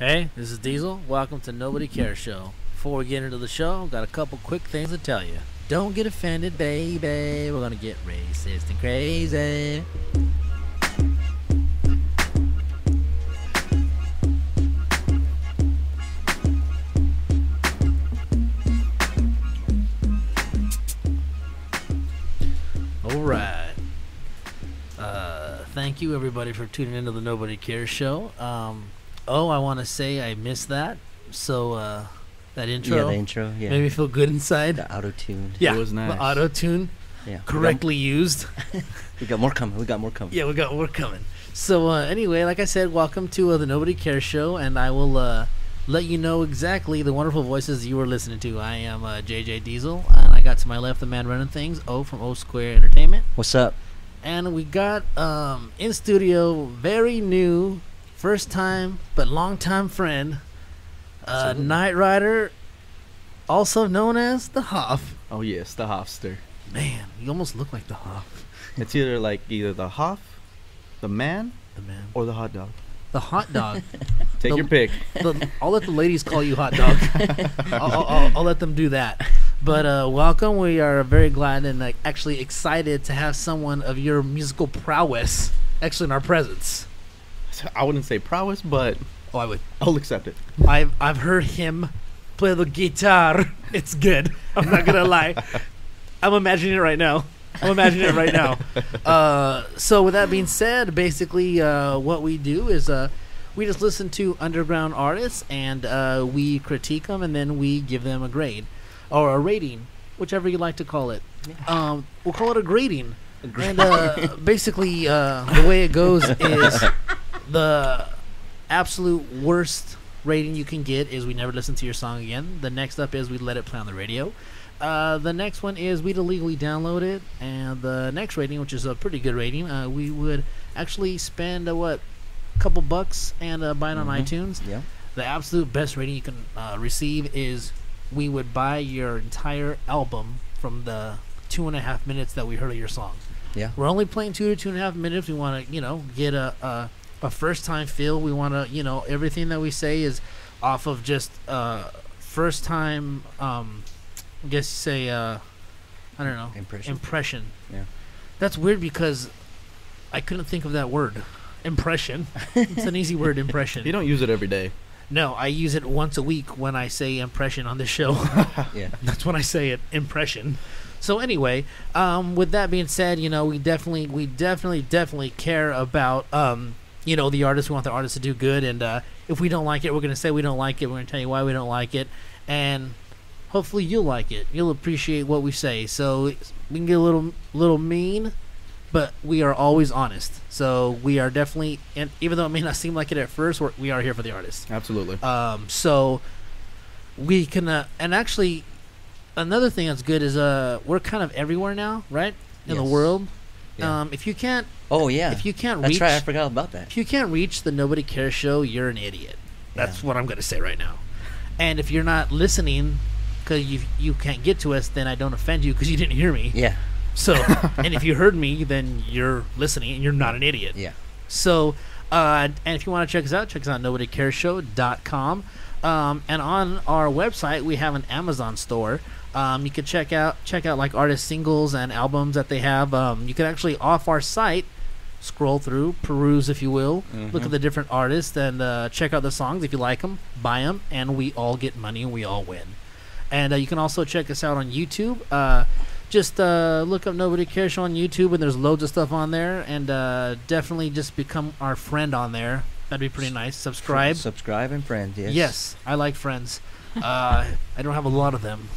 Hey, this is Diesel. Welcome to Nobody Cares Show. Before we get into the show, got a couple quick things to tell you. Don't get offended, baby. We're gonna get racist and crazy. Alright. Thank you everybody for tuning into the Nobody Cares Show. I want to say I missed that. So, that intro. Yeah, the intro. Yeah. Made me feel good inside. The auto tune. Yeah, It was nice. the auto tune. Yeah. Correctly used. We got more coming. Yeah, we got more coming. So anyway, like I said, welcome to the Nobody Cares Show, and I will let you know exactly the wonderful voices you were listening to. I am JJ Diesel, and I got to my left the man running things, O from O Square Entertainment. What's up? And we got in studio, very new, first time but long time friend, Knight Rider, also known as the Hoff. Oh yes, the Hofster. Man, you almost look like the Hoff. It's either the Hoff, the man, The man. or the hot dog. The hot dog. Take your pick. I'll let the ladies call you hot dog. I'll let them do that. But welcome. We are very glad and actually excited to have someone of your musical prowess actually in our presence. I wouldn't say prowess, but Oh, I would. I'll accept it. I've heard him play the guitar. It's good. I'm not gonna lie. I'm imagining it right now. So with that being said, basically what we do is we just listen to underground artists and we critique them and then we give them a grade or a rating, whichever you like to call it. We'll call it a grading. And basically the way it goes is the absolute worst rating you can get is we never listen to your song again. The next up is we let it play on the radio. The next one is we'd illegally download it, and the next rating, which is a pretty good rating, we would actually spend a couple bucks and buy it on iTunes. Yeah. The absolute best rating you can receive is we would buy your entire album from the 2.5 minutes that we heard of your song. Yeah. We're only playing 2 to 2.5 minutes. We want to, get a first time feel. We want to, everything that we say is off of just first time. I guess you say, I don't know. Impression. Yeah. That's weird because I couldn't think of that word. Impression. It's an easy word, impression. You don't use it every day. No, I use it once a week when I say impression on this show. Yeah. That's when I say it, impression. So anyway, with that being said, we definitely care about, the artist. We want the artist to do good. And if we don't like it, we're going to say we don't like it. We're going to tell you why we don't like it. And hopefully you'll like it. You'll appreciate what we say. So we can get a little mean, but we are always honest. So we are definitely, and even though it may not seem like it at first, we are here for the artist. Absolutely. So we can, and actually, another thing that's good is we're kind of everywhere now, right? In the world. Yeah. If you can't. Oh yeah. If you can't That's reach. right. I forgot about that. If you can't reach the Nobody Cares Show, you're an idiot. That's what I'm going to say right now. And if you're not listening because you can't get to us, then I don't offend you because you didn't hear me. Yeah. So, and if you heard me, then you're listening and you're not an idiot. Yeah. So, and if you want to check us out nobodycaresshow.com. And on our website, we have an Amazon store. You can check out like artist singles and albums that they have. You can actually off our site scroll through, peruse if you will, look at the different artists and check out the songs. If you like them, buy them, and we all get money and we all win. And you can also check us out on YouTube. Just look up Nobody Cares Show on YouTube, and there's loads of stuff on there. And definitely just become our friend on there. That'd be pretty nice. Subscribe and friends. Yes. Yes, I like friends. I don't have a lot of them,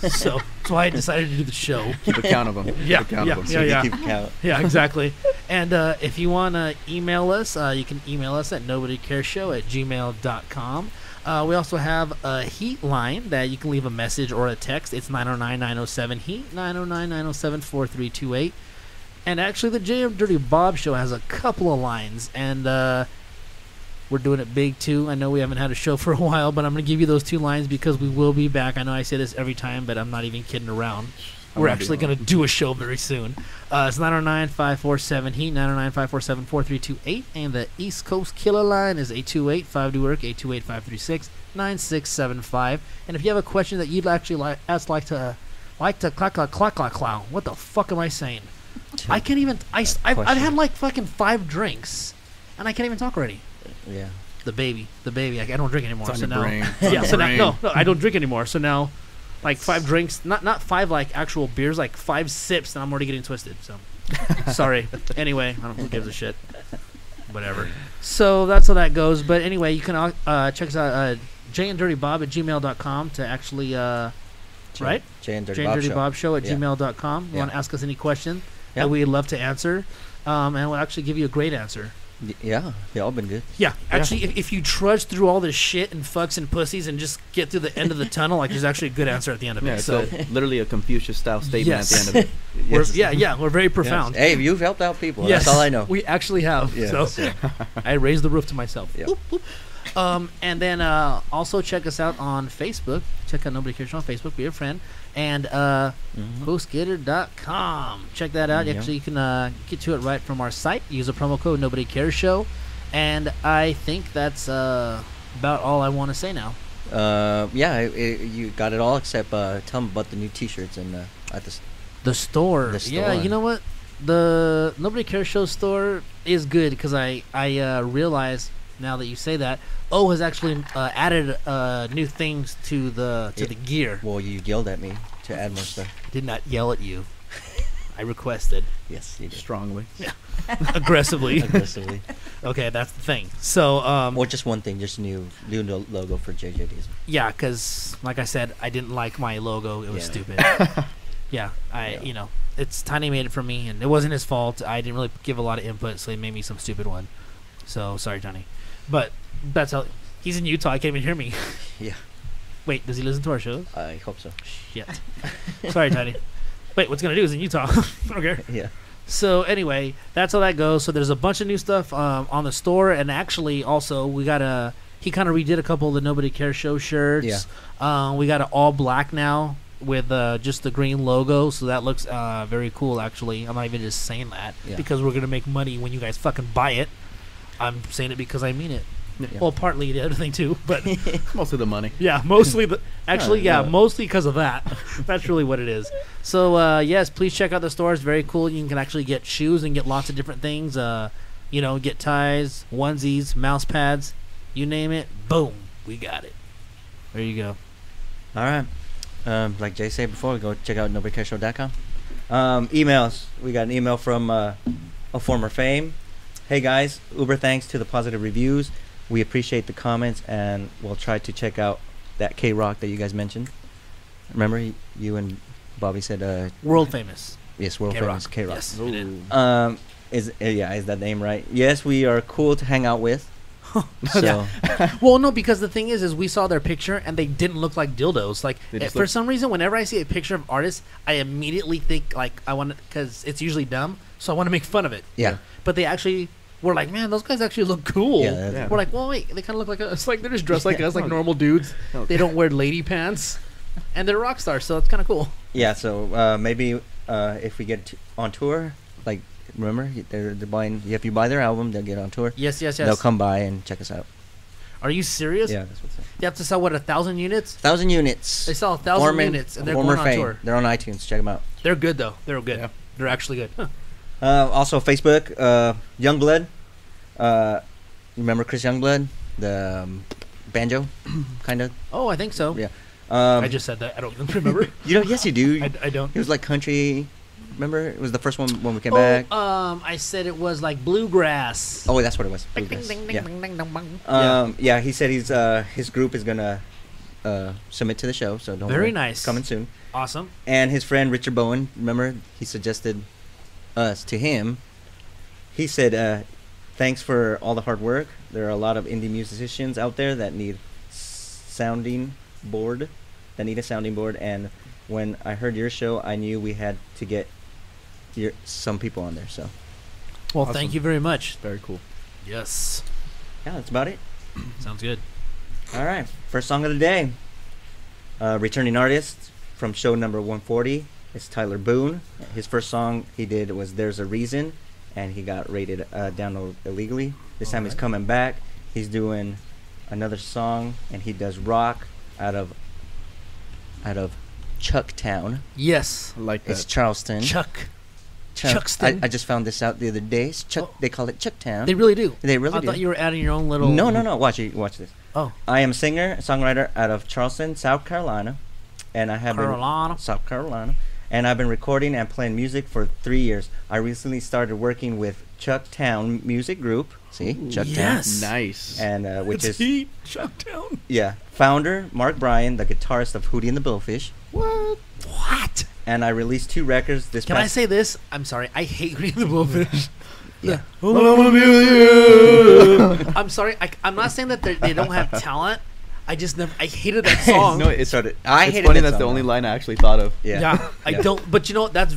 so I decided to do the show. Keep a count of them. Yeah, Keep a count of them. So you keep count. Yeah, exactly. And if you want to email us, you can email us at nobodycaresshow@gmail.com. We also have a heat line that you can leave a message or a text. It's 909-907-HEAT, 909-907-4328. And actually, the J.M. Dirty Bob Show has a couple of lines, and we're doing it big, too. I know we haven't had a show for a while, but I'm going to give you those 2 lines because we will be back. I know I say this every time, but I'm not even kidding around. We're actually going to do a show very soon. It's 909-547-HEAT, 909-547-4328, and the East Coast Killer line is 828-5-DO-WORK, 828-536-9675. And if you have a question that you'd actually like to clack, what the fuck am I saying? I can't even. I've had like fucking 5 drinks, and I can't even talk already. Yeah. The baby. I don't drink anymore. It's on So your now, brain. yeah. So now, no, I don't drink anymore. So now, like 5 drinks, not 5 like actual beers, like 5 sips, and I'm already getting twisted. So, sorry. Anyway, I don't know who gives a shit. Whatever. So that's how that goes. But anyway, you can check us out janddirtybob@gmail.com to actually right. Jay and Dirty Bob Show at Yeah. gmail.com. You Yeah. want to ask us any question Yeah. that we'd love to answer, and we'll actually give you a great answer. Yeah, they all been good. Yeah, actually, if you trudge through all this shit and fucks and pussies and just get to the end of the tunnel, like there's actually a good answer at the end of Yeah, it. it's So literally a Confucius-style statement Yes. at the end of it. we're very profound. Hey, you've helped out people. Yes, That's all I know. We actually have. Yeah. So I raised the roof to myself. Yeah. Boop, boop. And then also check us out on Facebook. Check out Nobody Cares Show on Facebook. Be a friend. And HostGator.com. Check that out. Yeah. Actually, you can get to it right from our site. Use a promo code Nobody Cares Show. And I think that's about all I want to say now. Yeah, you got it all except tell them about the new T-shirts and at The store. The Yeah, store. you know what? The Nobody Cares Show store is good because I realize now that you say that O has actually added new things to the gear. Well, you yelled at me to add more stuff. I did not yell at you. I requested Yes, you did. Strongly. aggressively. Aggressively. Okay, that's the thing. So Or just one thing, just new logo for JJDs. yeah, because like I said, I didn't like my logo. It was Yeah. stupid. Yeah, Yeah. it's Tiny made it for me, and it wasn't his fault. I didn't really give a lot of input, so he made me some stupid one. So sorry, Tiny. But that's how he's in Utah. I can't even hear me. Yeah, Wait, does he listen to our shows? I hope so. Shit. Sorry, Tiny. Wait, what's gonna do is in Utah. I don't care. Yeah. So anyway, that's how that goes. So there's a bunch of new stuff on the store, and actually also we got he kind of redid a couple of the Nobody Cares Show shirts. Yeah. We got it all black now with just the green logo, so that looks very cool. Actually, I'm not even just saying that Yeah. because we're gonna make money when you guys fucking buy it. I'm saying it because I mean it. Yeah. Well, partly the other thing too, but Most of the money. yeah, mostly Yeah. mostly because of that. That's really what it is. So yes, please check out the store. It's very cool. You can actually get shoes and get lots of different things. Get ties, onesies, mouse pads, you name it. Boom, we got it. There you go. All right. Like Jay said before, go check out nobodycaresshow.com. Emails. We got an email from a former fame. Hey guys, uber thanks to the positive reviews. We appreciate the comments, and we'll try to check out that K-Rock that you guys mentioned. Remember, you and Bobby said World famous. yes, world famous K-Rock. Yes, we did. Is that name right? Yes, we are cool to hang out with. So Well, no, because the thing is we saw their picture and they didn't look like dildos. Like They just for look- some reason, whenever I see a picture of artists, I immediately think like I want to, because it's usually dumb, so I want to make fun of it. yeah, But they actually were like, man, those guys actually look cool. Yeah, that's- We're like, well, wait, they kind of look like us. Like they're just dressed like us, like normal dudes. No. They don't wear lady pants, and they're rock stars, so it's kind of cool. yeah. So maybe if we get on tour, like remember they're buying. If you buy their album, they'll get on tour. Yes. They'll come by and check us out. Are you serious? Yeah, that's what's up. They have to sell 1,000 units. 1,000 units. They sell 1,000 units, and they're going on fame. tour. They're on iTunes. Check them out. They're good though. They're good. Yeah. They're actually good. Huh. Also, Facebook, Youngblood. Remember Chris Youngblood, the banjo, kind of. Oh, I think so. Yeah. I just said that. I don't remember. Yes, you do. I don't. It was like country. Remember, it was the first one when we came back. I said it was like bluegrass. Oh, that's what it was. Ding, ding, Bluegrass. ding, Yeah. ding, ding, ding, ding. Yeah, he said his group is gonna submit to the show, so don't Very worry. nice. Coming soon. Awesome. And his friend Richard Bowen, remember, he suggested us to him. He said, thanks for all the hard work. There are a lot of indie musicians out there that need a sounding board, and when I heard your show, I knew we had to get some people on there. So Well, Awesome. thank you very much. Very cool. Yes. yeah, that's about it. Sounds good. All right, first song of the day. Returning artist from show number 140, is Tyler Boone. His first song he did was "There's a Reason," and he got rated down illegally. This time he's coming back. He's doing another song, and he does rock out of Chucktown. Yes. I like that. It's Charleston. Chuckston. I just found this out the other day. It's They call it Chucktown. They really do. They really I do. thought you were adding your own little. No. Watch this. Oh. I am a singer, songwriter out of Charleston, South Carolina, and I have South Carolina, and I've been recording and playing music for 3 years. I recently started working with Chucktown Music Group. See, Chucktown. Yes. Nice. And which is Chucktown. yeah, founder Mark Bryan, the guitarist of Hootie and the Blowfish. What? And I released 2 records this Can I say this? I'm sorry. I hate reading the Blowfish. Yeah. But I want to be with you. I'm sorry. I'm not saying that they don't have talent. I just never. I hated that song. No, it's I it's hated funny that that's the song, only though. line I actually thought of. Yeah, I don't. But you know, that's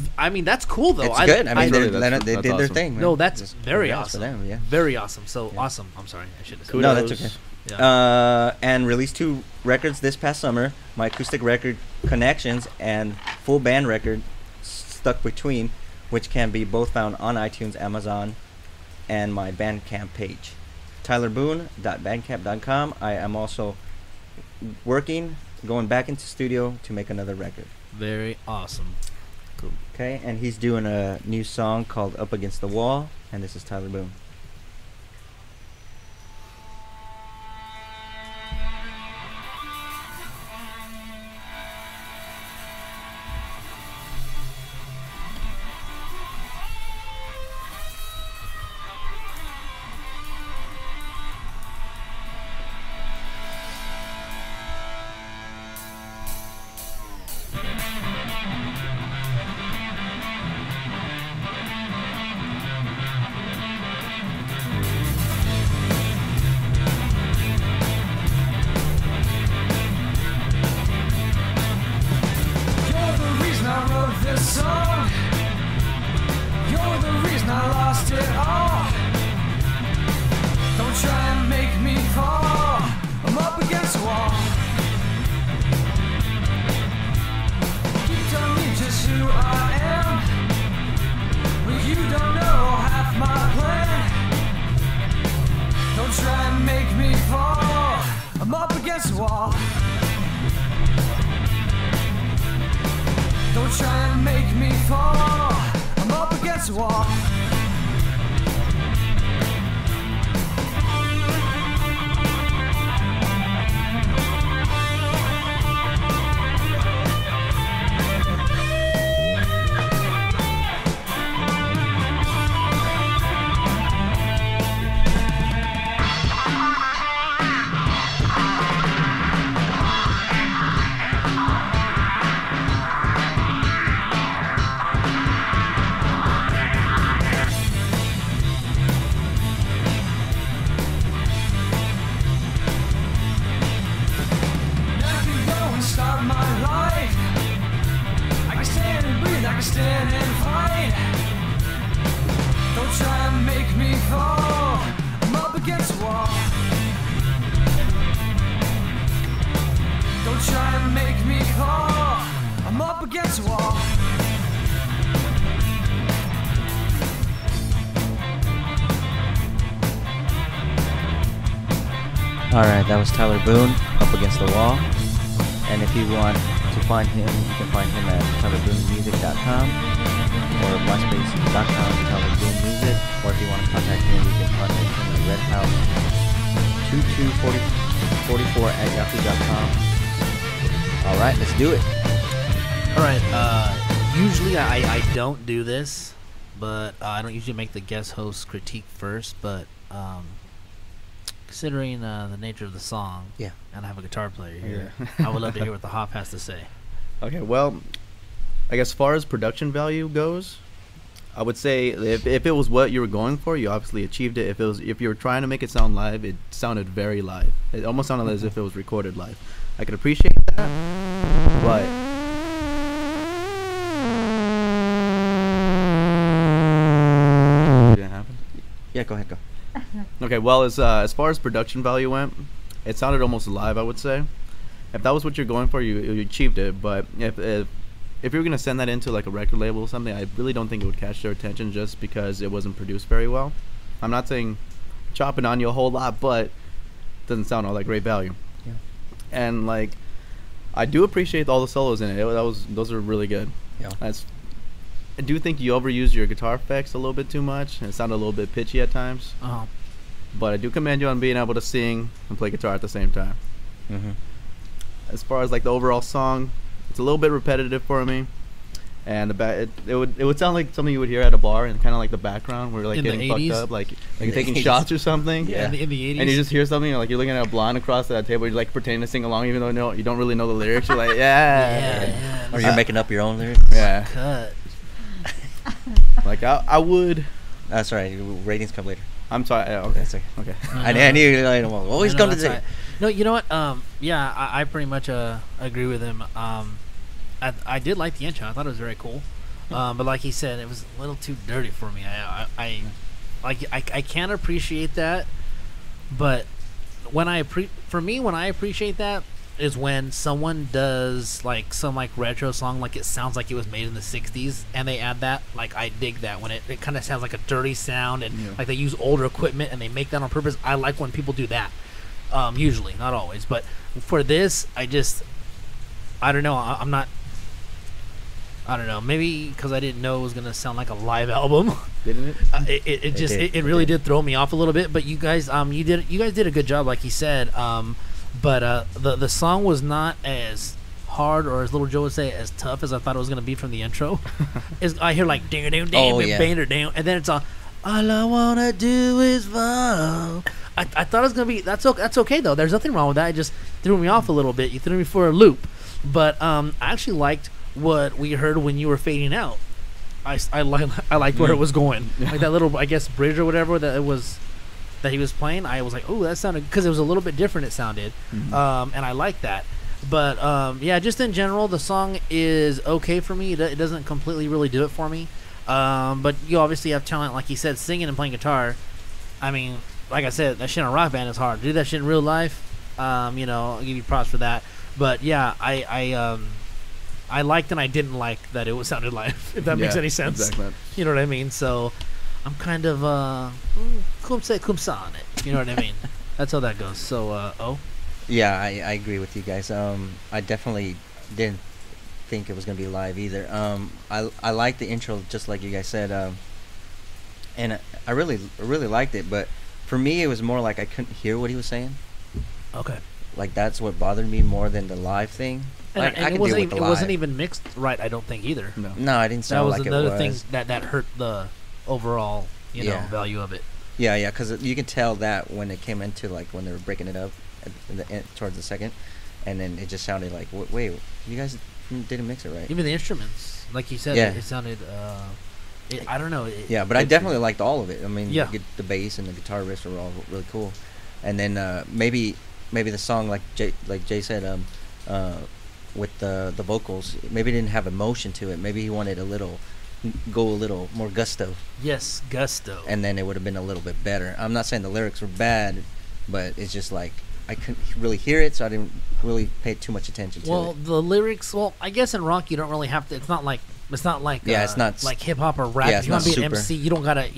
cool though. It's good. I mean, Totally, they that's did their awesome. thing. Man. No, that's Just very congrats awesome. For them, yeah. Very awesome. So Yeah. awesome. I'm sorry. I should have said No, that. that's okay. Yeah. And released 2 records this past summer. My acoustic record, Connections, and full band record, Stuck Between, which can be both found on iTunes, Amazon, and my Bandcamp page, tylerboone.bandcamp.com. I am also going back into studio to make another record. Very awesome. Okay, and he's doing a new song called Up Against the Wall, and this is Tyler Boone. You're the reason I wrote this song. You're the reason I lost it all. Don't try and make me fall. I'm up against a wall. Keep telling me just who I am. Well, you don't know half my plan. Don't try and make me fall. I'm up against a wall. Don't try and make me fall. I'm up against the wall. I can go and start my life. I can stand and breathe, I can stand and fight. Don't try and make me fall. I'm up against the wall. Don't try and make me fall. I'm up against the wall. Alright, that was Tyler Boone, Up Against the Wall. And if you want to find him, you can find him at tylerboonemusic.com or myspace.com, Tyler Boone Music. Or if you want to contact him, you can contact him at redhouse2244 at yahoo.com. Alright, let's do it. All right. Usually I don't do this, but I don't usually make the guest host critique first. But considering the nature of the song, Yeah. and I have a guitar player here, I would love to hear what the Hop has to say. Okay, well, I guess as far as production value goes, I would say if it was what you were going for, you obviously achieved it. If you were trying to make it sound live, it sounded very live. It almost sounded as if it was recorded live. I could appreciate that, but didn't happen. Yeah, go ahead, go. Okay, well, as far as production value went, it sounded almost live, I would say. If that was what you're going for, you achieved it. But if if you were gonna send that into like a record label or something, I really don't think it would catch their attention just because it wasn't produced very well. I'm not saying chopping on you a whole lot, but it doesn't sound all that great value. Yeah. And like, I do appreciate all the solos in it. Those are really good. Yeah. I do think you overused your guitar effects a little bit too much, and it sounded a little bit pitchy at times. Oh. But I do commend you on being able to sing and play guitar at the same time. Mm-hmm. As far as like the overall song, it's a little bit repetitive for me, and it would sound like something you would hear at a bar, and kind of like the background where you're like In the getting fucked 80s? up, like In the taking 80s. shots or something. Yeah. In the 80s. And you just hear something, like you're looking at a blonde across that table, you're like pretending to sing along, even though you don't really know the lyrics. You're like, yeah. Or you're making up your own lyrics. Yeah. Cut. Like I would. That's right. Ratings come later. I'm sorry. Okay. That's okay. Okay. I knew. I always No, come to that's the. right. No, you know what? Yeah, I pretty much agree with him. I did like the intro. I thought it was very cool. But like he said, it was a little too dirty for me. I can't appreciate that. But when I appreciate that is when someone does like some like retro song, like it sounds like it was made in the 60s, and they add that. Like I dig that when it kind of sounds like a dirty sound, and like they use older equipment and they make that on purpose. I like when people do that. Usually, not always, but for this, I don't know. I'm not. I don't know. Maybe because I didn't know it was gonna sound like a live album. Didn't it? It really did throw me off a little bit. But you guys, you guys did a good job, like he said. But the song was not as hard, or as Little Joe would say, as tough as I thought it was gonna be from the intro. I hear like ding ding ding and down, and then it's all I wanna do is fall. I thought it was gonna be that's okay though. There's nothing wrong with that. It just threw me off a little bit. You threw me for a loop. But I actually liked what we heard when you were fading out. I liked where it was going, like that little, I guess, bridge or whatever that he was playing. I was like, oh, that sounded, because it was a little bit different. It sounded, and I like that. But yeah, just in general, the song is okay for me. It doesn't completely really do it for me. But you obviously have talent, like you said, singing and playing guitar. I mean, like I said, that shit on Rock Band is hard. To do that shit in real life, I'll give you props for that. But yeah, I liked and I didn't like that it sounded live, if that makes any sense. Exactly. You know what I mean? So I'm kind of kumsa on it. You know what I mean? That's how that goes. So, Yeah, I agree with you guys. I definitely didn't think it was gonna be live either. I liked the intro, just like you guys said, and I really liked it. But for me, it was more like I couldn't hear what he was saying. okay. Like that's what bothered me more than the live thing. Like, And I it could wasn't deal with the it wasn't live. even mixed right, I don't think either. No, I didn't That sound was like another it was. thing that hurt the overall, Yeah. value of it. Yeah, because you can tell that when it came into like when they were breaking it up towards the second, and then it just sounded like wait, you guys didn't mix it right. Even the instruments, like you said, Yeah. it sounded. I don't know. Yeah, but I definitely liked all of it. I mean, Yeah. the bass and the guitar riffs were all really cool, and then maybe the song like Jay said, with the vocals, maybe it didn't have emotion to it. Maybe he wanted go a little more gusto. Yes, gusto. And then it would have been a little bit better. I'm not saying the lyrics were bad, but it's just like I couldn't really hear it, so I didn't really pay too much attention to it. The lyrics. Well, I guess in rock you don't really have to. It's not like it's not like hip hop or rap. Yeah, If you want to it's be an not MC, you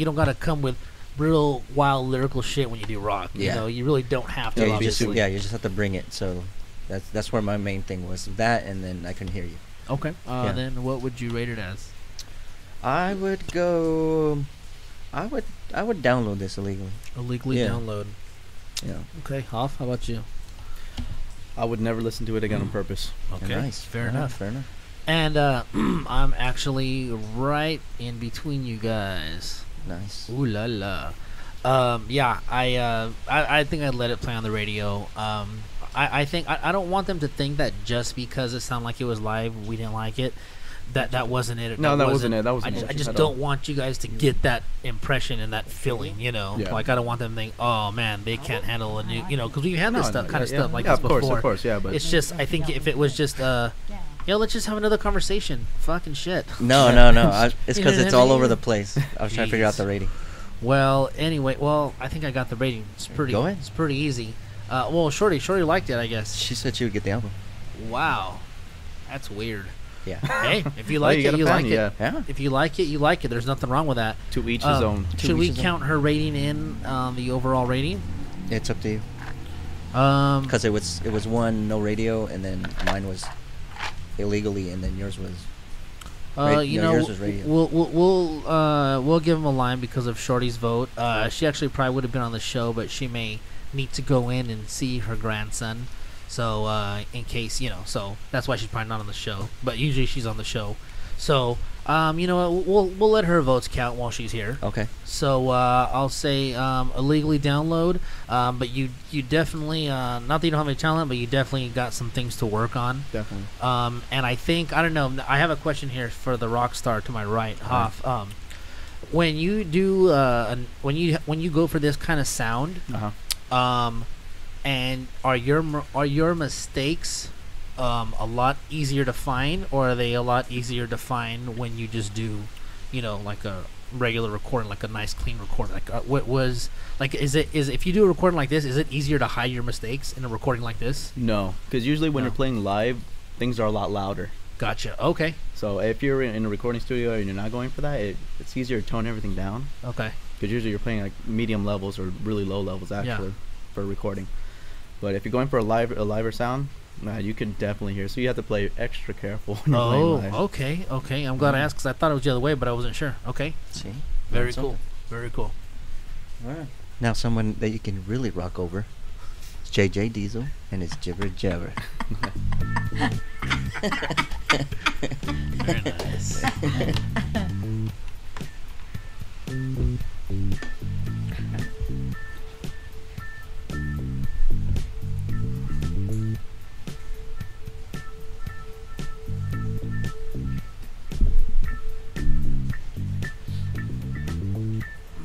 don't gotta come with real wild lyrical shit when you do rock. Yeah. You really don't have to. you obviously. just have to bring it. So that's where my main thing was, that, and then I couldn't hear you. Okay. Yeah. Then what would you rate it as? I would download this illegally. Illegally Yeah. download. Yeah. Okay, Hoff, how about you? I would never listen to it again on purpose. Okay, Nice. fair enough. Fair enough. And I'm actually right in between you guys. Nice. Ooh la la. Yeah, I think I'd let it play on the radio. I think I don't want them to think that just because it sounded like it was live, we didn't like it. That wasn't it. No, that wasn't it. That wasn't I it just at don't all. want you guys to get that impression and that feeling. Yeah. Like I don't want them to think, oh man, they can't handle a new. Because we've had this stuff yeah, like yeah, this of course, before. of course, yeah, but It's just I think if it was just let's just have another conversation. Fucking shit. No. It's because it's all over the place. I was trying to figure out the rating. Well, anyway, I think I got the rating. It's pretty. Go ahead. It's pretty easy. Shorty liked it, I guess. She said she would get the album. Wow, that's weird. Yeah. Hey, if you Oh, like you got it, a you fan, like yeah. it. Yeah. If you like it, you like it. There's nothing wrong with that. To each his own. Should we each his count her rating in the overall rating? It's up to you. Um, Because it was one no radio, and then mine was illegally, and then yours was. you no, know, yours was radio. we'll give him a line because of Shorty's vote. She actually probably would have been on the show, but she may need to go in and see her grandson. So in case so that's why she's probably not on the show. But usually she's on the show. So you know what? We'll let her votes count while she's here. Okay. So I'll say illegally download. But you definitely not that you don't have any talent, but you definitely got some things to work on. Definitely. And I think I don't know. I have a question here for the rock star to my right, Hoff. When you do when you go for this kind of sound, and are your mistakes a lot easier to find, or are they a lot easier to find when you just do, like a regular recording, like a nice clean recording? Like what was like? Is if you do a recording like this, is it easier to hide your mistakes in a recording like this? No, because usually when No. you're playing live, things are a lot louder. Gotcha. Okay. So if you're in a recording studio and you're not going for that, it's easier to tone everything down. Okay. Because usually you're playing like medium levels or really low levels actually for recording. But if you're going for a liver sound, you can definitely hear. So you have to play extra careful when you're playing live. Okay. I'm glad I asked because I thought it was the other way, but I wasn't sure. Okay. See. Very That's cool. something. Very cool. All right. Now someone that you can really rock over. It's JJ Diesel and his Jibber Jabber. Very nice.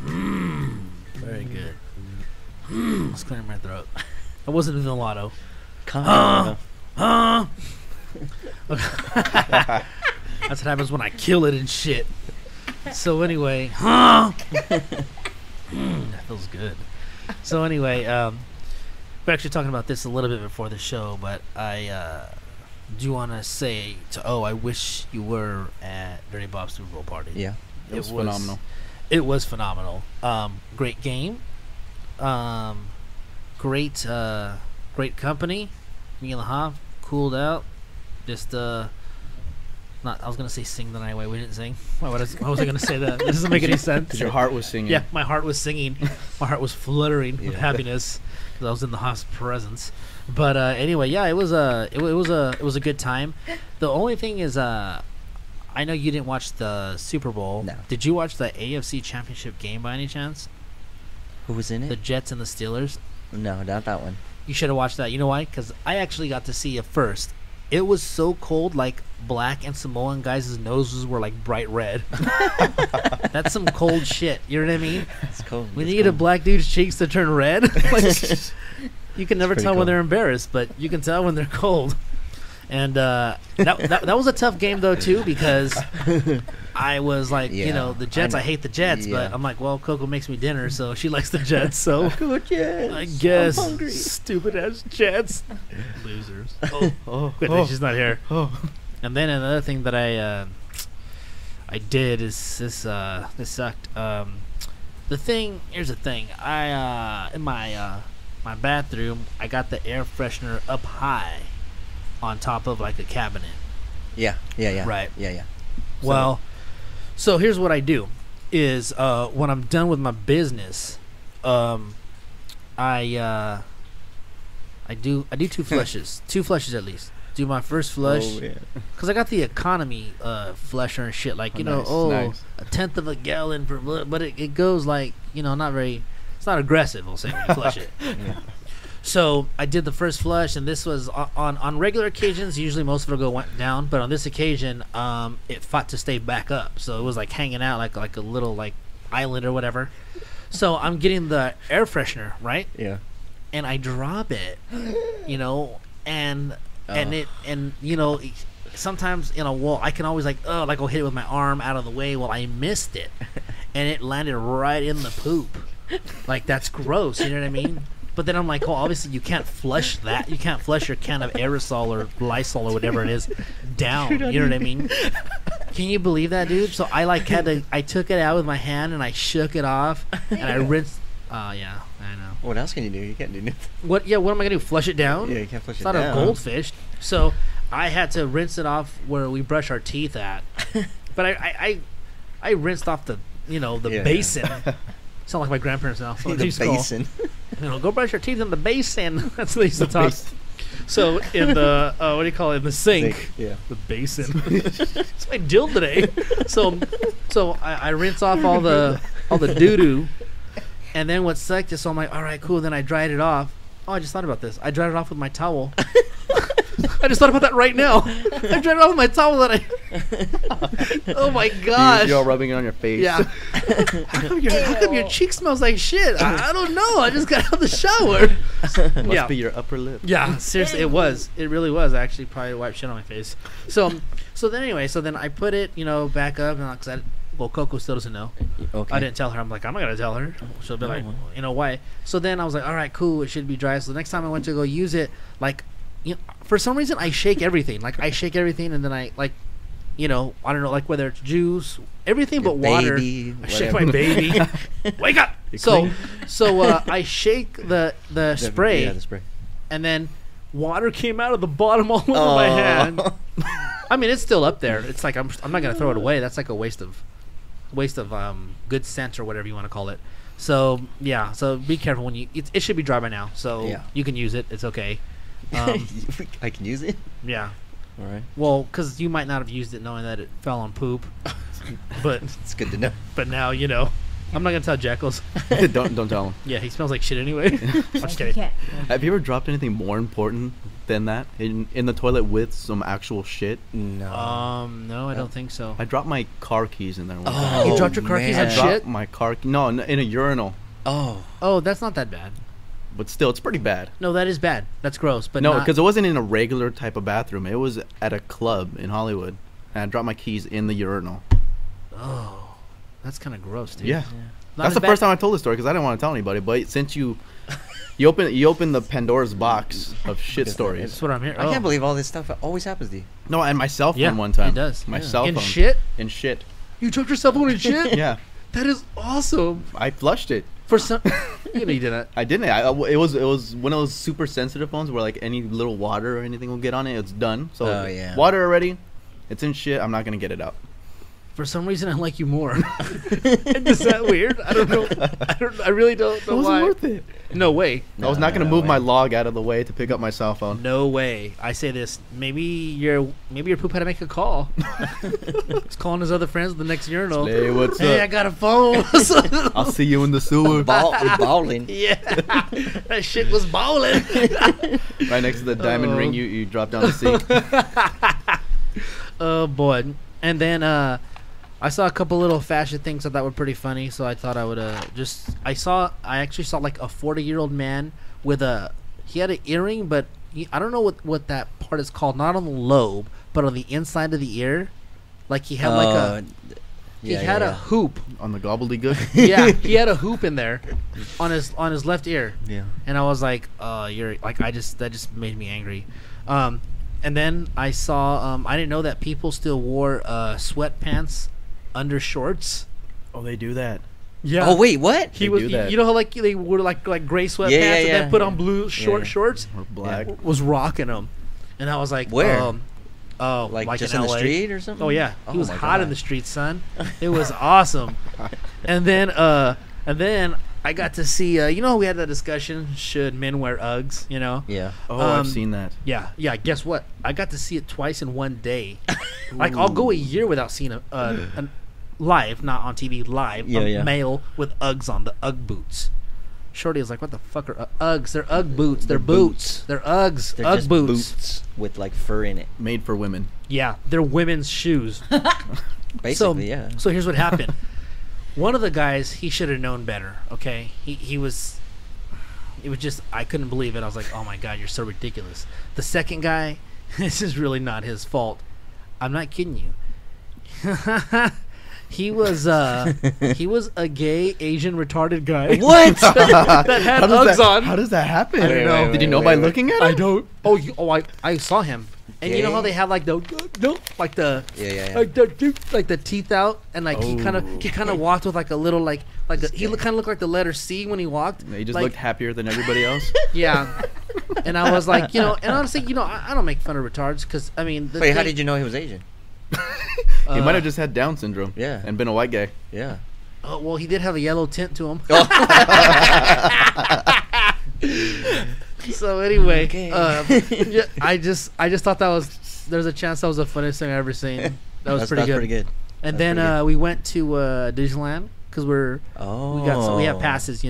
Very good. It's clearing my throat. I wasn't in the lotto. Come on. That's what happens when I kill it and shit. So anyway, that feels good. So anyway, we're actually talking about this a little bit before the show, but I do want to say I wish you were at Dirty Bob's Super Bowl party. Yeah. It was phenomenal. It was phenomenal. Great game. Great company. Me and the Hoff cooled out. Just I was gonna say sing the night away. We didn't sing. Why was I gonna say that? It doesn't make any sense. Because your heart was singing. Yeah, my heart was singing. My heart was fluttering with Yeah. happiness because I was in the Hoff's presence. But anyway, yeah, it was a good time. The only thing is, I know you didn't watch the Super Bowl. No. Did you watch the AFC Championship game by any chance? Who was in The it? Jets and the Steelers. No, not that one. You should have watched that. You know why? Because I actually got to see it first. It was so cold, like black and Samoan guys' noses were like bright red. That's some cold shit. You know what I mean? It's cold. When It's you get a cold. black dude's cheeks to turn red, like, you can never pretty tell when cold. they're embarrassed, but you can tell when they're cold. And that was a tough game though too, because I was like, Yeah, the Jets. I I hate the Jets, but yeah. I'm like, well, Coco makes me dinner, so she likes the Jets. So Good Jets. I guess I'm hungry. stupid ass Jets, losers. Oh, Good thing she's not here. oh. And then another thing that I did is this sucked. Here's the thing. I in my bathroom, I got the air freshener up high on top of like a cabinet. Yeah. Right. Yeah. Well, so here's what I do is when I'm done with my business, I do 2 flushes. 2 flushes at least. Do my first flush. Oh, yeah. Because I got the economy flusher and shit, like, Nice. a 1/10 of a gallon per, but it goes like, not very, it's not aggressive, we'll say, when you flush it. Yeah. So I did the first flush, and this was on regular occasions, usually most of it will go down, but on this occasion, it fought to stay back up. So it was like hanging out like a little like island or whatever. So I'm getting the air freshener, right? Yeah. And I drop it, and sometimes in a wall I can always I'll hit it with my arm out of the way. Well, I missed it, and it landed right in the poop. Like, that's gross. You know what I mean? But then I'm like, oh, obviously you can't flush that. You can't flush your can of aerosol or Lysol or whatever it is down. You know what I mean? Can you believe that, dude? So I like I took it out with my hand and I shook it off and I rinsed. Yeah, I know. What else can you do? You can't do nothing. What? Yeah, what am I gonna do? Flush it down? Yeah, you can't flush It's it not down. a goldfish. So I had to rinse it off where we brush our teeth at. But I rinsed off the basin. Sound like my grandparents now. So The basin. Go brush your teeth in the basin. That's what they used to talk. So in the what do you call it? In the sink. Yeah. The basin. It's my dill today. So I rinse off all the doo doo, and then what sucked is so I'm like, all right, cool. Then I dried it off. Oh, I just thought about this. I dried it off with my towel. I just thought about that right now. I dried it off with my towel that I. Oh my gosh! You're all rubbing it on your face. Yeah. How come your cheek smells like shit? I don't know. I just got out of the shower. Must be your upper lip. Yeah, seriously, it was. It really was. I actually probably wiped shit on my face. So then I put it, back up, and because Coco still doesn't know. Okay. I didn't tell her. I'm like, I'm not gonna tell her. She'll be like, why? So then I was like, all right, cool. It should be dry. So the next time I went to go use it, like, for some reason I shake everything. Like I shake everything, and then I like, I don't know, like whether it's juice, everything Your but water. baby, I shake whatever. my baby. Wake up! So I shake the spray, Yeah, the spray. and then water came out of the bottom all over my hand. I mean, it's still up there. It's like I'm not gonna throw it away. That's like a waste of good scent or whatever you want to call it. So yeah, so be careful when it should be dry by now. So Yeah. you can use it. It's okay. I can use it. Yeah. All right. Well, because you might not have used it knowing that it fell on poop, but It's good to know. now you know. I'm not gonna tell Jackals. don't tell him. Yeah, he smells like shit anyway. I'm just kidding. Can't. Have you ever dropped anything more important than that in the toilet with some actual shit? No. No, I don't think so. I dropped my car keys in there. One Oh, time. You dropped your car keys man. on I dropped shit? my car. No, in a urinal. Oh. Oh, that's not that bad. But still, it's pretty bad. No, that is bad. That's gross. But No, not- because it wasn't in a regular type of bathroom. It was at a club in Hollywood, and I dropped my keys in the urinal. Oh, that's kind of gross, dude. Yeah, Not that's as the bad- first time I told the story because I didn't want to tell anybody. But since you open the Pandora's box of shit stories. That's what I'm hearing. I can't believe all this stuff always happens to you. No, and my cell phone Yeah, one time. it does. My Yeah. cell In phone. shit? In shit. You took your cell phone and shit? Yeah, That is awesome. I flushed it. For some, you didn't. I didn't. It was one of those super sensitive phones where like any little water or anything will get on it. It's done. So Oh, yeah. water already. It's in shit. I'm not gonna get it out. For some reason, I like you more. Is that weird? I don't know. I really don't It know wasn't why. worth it. No way. I was not gonna no move way. my log out of the way to pick up my cell phone. No way. I say this. Maybe your poop had to make a call. He's calling his other friends at the next urinal. Hey, what's Hey, I up? got a phone. I'll see you in the sewer. Balling. Yeah, that shit was balling. Right next to the diamond Oh. ring, you drop down the seat. Oh boy. And then I saw a couple little fashion things I thought were pretty funny, so I thought I would I actually saw like a 40-year-old man with he had an earring, but I don't know what that part is called, not on the lobe, but on the inside of the ear. Like he had he had a hoop. On the gobbledygook. Yeah, he had a hoop in there on his left ear. Yeah. And I was like, you're like, that just made me angry. And then I saw, I didn't know that people still wore sweatpants under shorts. Oh, they do that. Yeah. Oh wait, what? He They was, do that. you know how like they wore like gray sweatpants Yeah, and yeah, then put on yeah. blue short Yeah. shorts. Or black. Was rocking them, and I was like, Where? Like just in in the LA. street or something? Oh yeah, he Oh was my hot in God. the streets, son. It was awesome. And then I got to see. You know, we had that discussion: should men wear Uggs? You know. Yeah. Oh, Um, I've seen that. Yeah. Guess what? I got to see it twice in one day. Like I'll go a year without seeing a live, not on TV, live, Yeah, a yeah. male with Uggs on, the Ugg boots. Shorty was like, "What the fuck are Uggs? They're Ugg boots. They're boots. They're Uggs. They're Ugg just boots. with like fur in it. Made for women. Yeah, they're women's shoes." Basically, yeah. So here's what happened. One of the guys, he should have known better. Okay, he was. It was just, I couldn't believe it. I was like, oh my god, you're so ridiculous. The second guy, this is really not his fault. I'm not kidding you. He was a gay Asian retarded guy. What? that had Uggs on. How does that happen? I don't know. Did you know by looking at it? I don't. I saw him. And you know how they have like the like the like the teeth out, and like he kind of walked with like a little like he kind of looked like the letter C when he walked. He just like, looked happier than everybody else. Yeah. And I was like, and honestly, I don't make fun of retards because I mean. Wait, how did you know he was Asian? He might have just had Down syndrome. Yeah. And been a white guy. Yeah. Oh well, he did have a yellow tint to him. So anyway, yeah, I just thought there's a chance that was the funniest thing I ever seen. That was pretty good. And then we went to Disneyland because we have passes,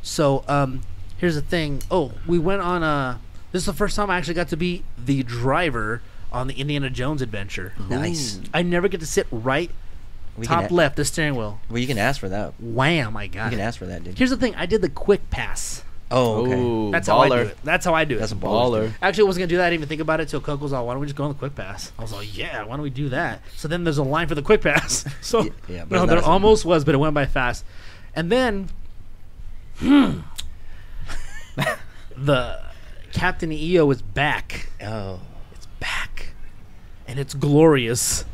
So here's the thing. Oh, we went on this is the first time I actually got to be the driver on the Indiana Jones adventure. Nice. I never get to sit top left, the steering wheel. Well, you can ask for that. Wham! I got it. You can ask for that, dude. Here's the thing. I did the quick pass. Oh, okay. Ooh, That's baller. how I do it. That's a Baller. Actually, I wasn't gonna do that. I didn't even think about it till Coco was like, "Why don't we just go on the quick pass?" I was like, "Yeah, why don't we do that?" So then there's a line for the quick pass. So Yeah, but no, it's there not almost was, but it went by fast. And then, the Captain EO is back. Oh. It's back, and it's glorious,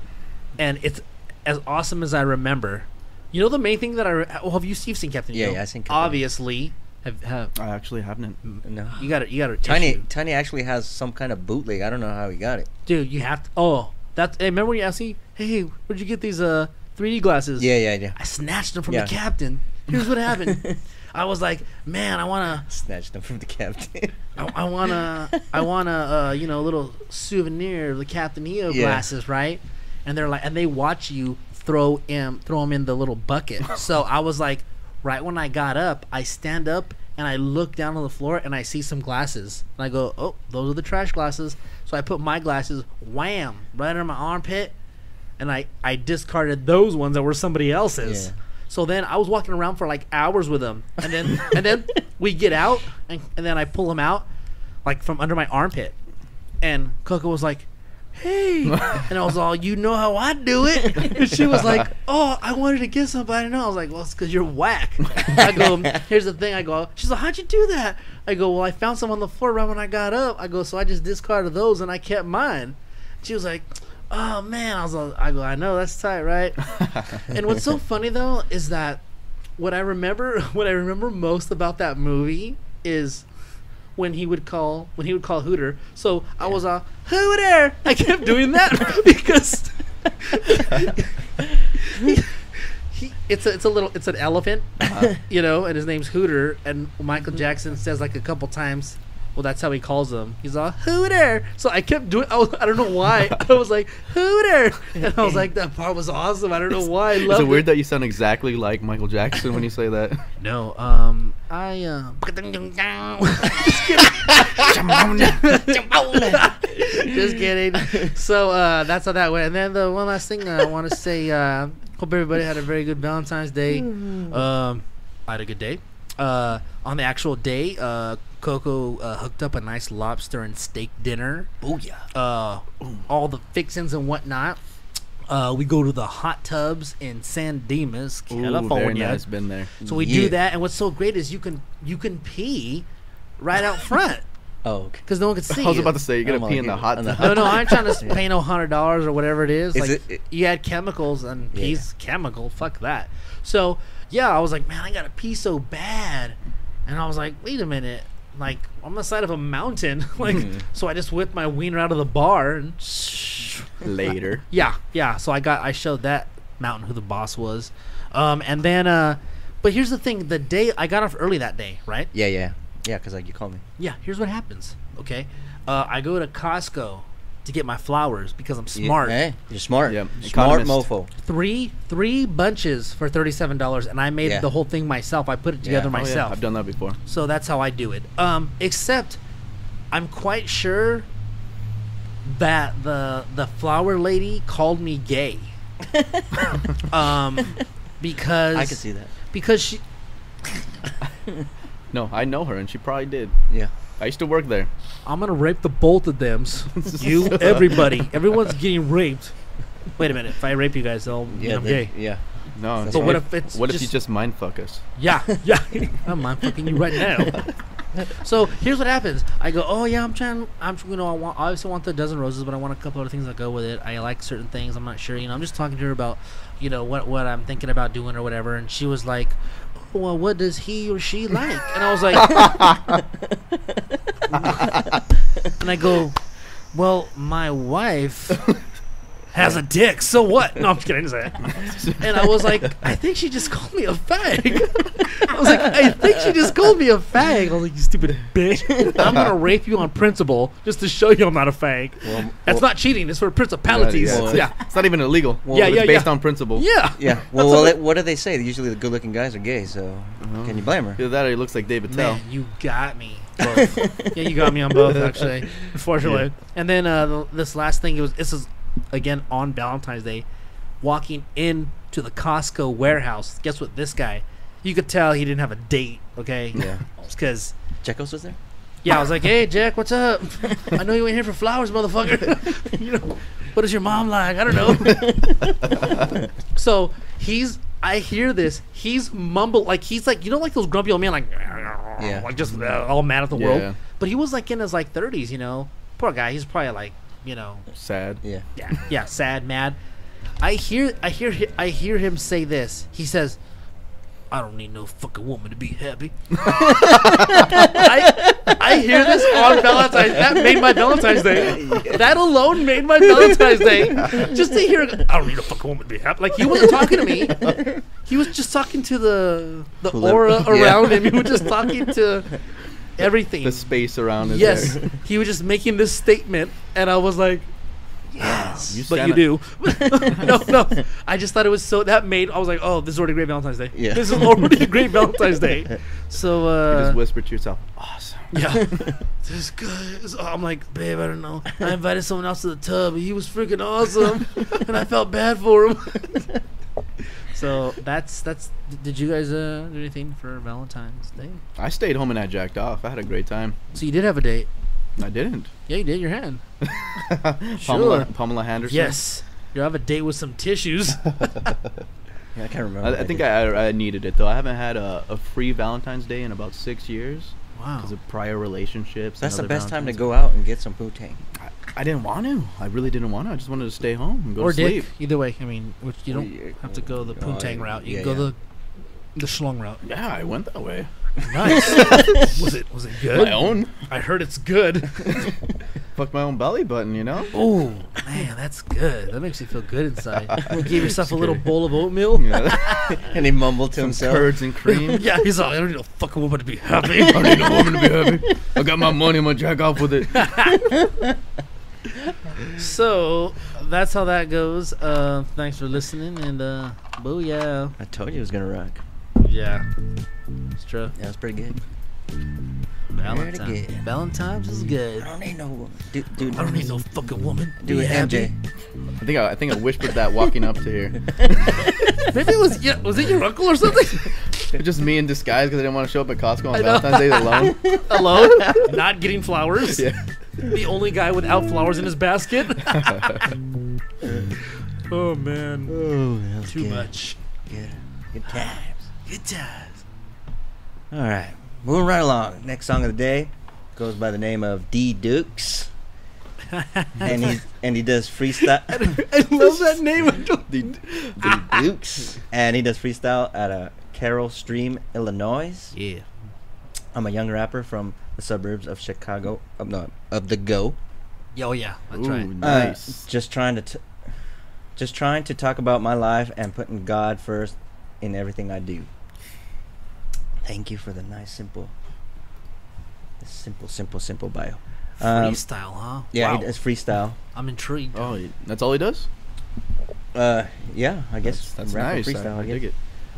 and it's as awesome as I remember. You know the main thing that you've seen Captain EO? Yeah, I've seen Captain. Obviously. Have I actually haven't. No. you got it. Tiny actually has some kind of bootleg. I don't know how he got it. Dude, you have to. Oh, hey, remember when you asked me, "Hey, where'd you get these 3D glasses?" Yeah. I snatched them from the captain. Here's what happened. I was like, man, I wanna snatch them from the captain. I wanna a little souvenir of the Captain EO glasses, right? And they're like, and they watch you throw them in the little bucket. So I was like, right when I got up, I stand up and I look down on the floor and I see some glasses. And I go, oh, those are the trash glasses. So I put my glasses, wham, right under my armpit. And I discarded those ones that were somebody else's. Yeah. So then I was walking around for like hours with them. And then we get out and then I pull them out like from under my armpit. And Coco was like, hey. And I was all, you know how I do it. And she was like, oh, I wanted to get somebody to know. I was like, well, it's because you're whack. I go, here's the thing. I go, she's like, how'd you do that? I go, well, I found some on the floor right when I got up. I go, so I just discarded those and I kept mine. She was like, oh, man. I go, I know, that's tight, right? And what's so funny, though, is that what I remember most about that movie is when he would call Hooter. So I was Hooter. I kept doing that because it's an elephant, and his name's Hooter, and Michael Jackson says like a couple times, well, that's how he calls him. He's all Hooter. So I kept doing. I don't know why. I was like Hooter, and I was like, that part was awesome. I don't know why. I loved Is it weird that you sound exactly like Michael Jackson when you say that? No. Just kidding. So that's how that went. And then the one last thing I want to say. Hope everybody had a very good Valentine's Day. I had a good day. On the actual day, Coco hooked up a nice lobster and steak dinner. Booyah. All the fixings and whatnot. We go to the hot tubs in San Dimas, California. Very nice. Been there. So we do that, and what's so great is you can pee right out front. Oh, okay. Because no one can see. I was about to say you're gonna pee in the hot tub. No, I ain't trying to pay no $100 or whatever it is. Is like you add chemicals and pee's chemical. Fuck that. So yeah, I was like, man, I gotta pee so bad, and I was like, wait a minute, like on the side of a mountain, like so I just whipped my wiener out of the bar and later. Yeah. So I showed that mountain who the boss was, and then but here's the thing: the day I got off early that day, right? Yeah, because like you called me. Yeah, here's what happens. Okay, I go to Costco to get my flowers because I'm smart. Hey, you're smart. Yep. Smart Economist. mofo. Three bunches for $37, and I made the whole thing myself. I put it together myself. I've done that before. So that's how I do it. Except I'm quite sure that the flower lady called me gay. Because I can see that. Because she. No, I know her, and she probably did. Yeah. I used to work there. I'm gonna rape the both of them. You, everybody, everyone's getting raped Wait a minute. If I rape you guys, they'll I'm gay. Yeah. No. But But what if it's What if you just mind fuck us? Yeah. I'm mind fucking you right now. So here's what happens. I go, oh yeah, I obviously want the dozen roses, but I want a couple other things that go with it. I like certain things. I'm not sure. I'm just talking to her about, what I'm thinking about doing or whatever. And she was like, oh, well, what does he or she like? And I was like, and I go, well, my wife has a dick, so what? No, I'm just kidding. And I was like, I think she just called me a fag. I was like, I think she just called me a fag. I was like, you stupid bitch. I'm going to rape you on principle just to show you I'm not a fag. That's not cheating. It's for principalities. Yeah. It's not even illegal. Well, It's based on principle. Yeah. Yeah. Well, what do they say? Usually the good-looking guys are gay, so can you blame her? Either that or he looks like David Tell. Man, you got me. Both. Yeah, you got me on both, actually. Unfortunately. Yeah. And then this last thing, this is, again, on Valentine's Day, walking into the Costco warehouse. Guess what? This guy, you could tell he didn't have a date, okay? Yeah. Because Jekos was there? Yeah, I was like, hey, Jack, what's up? I know you ain't here for flowers, motherfucker. What is your mom like? I don't know. So I hear this. He's mumbled, like, he's like, like those grumpy old men, like, like just all mad at the world. But he was like in his 30s, Poor guy. He's probably like, sad. Yeah, sad, mad. I hear him say this. He says, I don't need no fucking woman to be happy. I hear this on Valentine's. That made my Valentine's Day. That alone made my Valentine's Day. Just to hear, I don't need a fucking woman to be happy. Like, he wasn't talking to me. He was just talking to the aura around him. He was just talking to everything. The space around his Yes. He was just making this statement, and I was like, yes, but you do. No. I just thought it was I was like, oh, this is already a great Valentine's Day. Yeah. This is already a great Valentine's Day. So, you just whisper to yourself, awesome. Yeah. This is good. I'm like, babe, I don't know. I invited someone else to the tub, and he was freaking awesome, and I felt bad for him. So that's. Did you guys do anything for Valentine's Day? I stayed home and I jacked off. I had a great time. So you did have a date? I didn't. Yeah, you did. Your hand. Sure. Pamela Henderson. Yes. You have a date with some tissues. Yeah, I can't remember. I think I needed it though. I haven't had a free Valentine's Day in about 6 years. Wow. Because of prior relationships. That's the best time to go out and get some poutine. I didn't want to. I really didn't want to. I just wanted to stay home and go or to sleep. Dick. Either way. I mean, you don't have to go the poontang route. You can go the schlong route. Yeah, I went that way. Nice. Was it good? My own. I heard it's good. Fuck my own belly button, Oh man, that's good. That makes you feel good inside. You gave yourself a little bowl of oatmeal. Yeah. And he mumbled to himself. Curds and cream. Yeah, he's like, I don't need a fucking woman to be happy. I don't need a woman to be happy. I got my money. I'm gonna jack off with it. So that's how that goes. Thanks for listening, and booyah. I told you it was gonna rock. Yeah, it's true. Yeah, it's pretty good. Valentine's is good. I don't need no woman. Dude, I don't need no fucking woman. Do it, MJ. I think I whispered that walking up to here. Maybe it was was it your uncle or something? Just me in disguise because I didn't want to show up at Costco on Valentine's Day alone. Alone, not getting flowers. Yeah. The only guy without flowers in his basket. Oh man. Oh, that was Too good. much. Good times. Good times. All right, moving right along. Next song of the day goes by the name of DUKES, and he does freestyle. I love that name. DUKES, and he does freestyle at Carroll Stream, Illinois. Yeah. I'm a young rapper from the suburbs of Chicago, of the Go. Oh yeah, that's Ooh, right. Nice. Just trying to talk about my life and putting God first in everything I do. Thank you for the nice, simple bio. Freestyle, huh? Yeah, Wow. he does freestyle. I'm intrigued. Oh, that's all he does? Yeah, I guess That's rap and nice. freestyle, I dig it.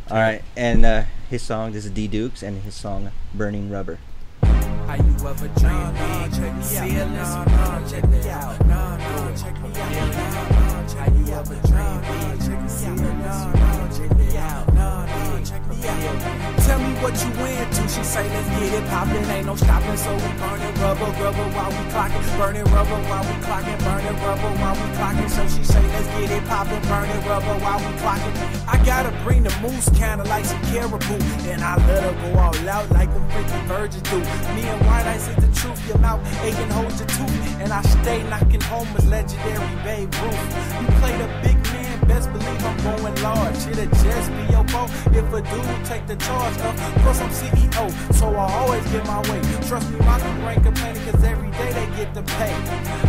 All right, and his song, this is DUKES, and his song Burning Rubber. How you ever dream me? Check me out. Check me out. Check me out. How you ever dream me? Check me out. Check me out. Check me out. Tell me what you into. She say, let's get it poppin', ain't no stopping. So we burning rubber while we clockin'. Burning rubber while we clockin'. Burning rubber while we clockin'. So she say, let's get it poppin'. Burning rubber while we clockin'. I gotta bring the moose kinda like some caribou. And I let her go all out like them freaking virgins do. Me and White Ice is the truth. Your mouth aching, hold your tooth. And I stay knocking home as legendary Babe Ruth. You play the big man, best believe I'm going large. It'll just be your fault if a dude take the charge. Of course I'm CEO, so I always get my way. Trust me, my crew ain't complaining, cause every day they get the pay.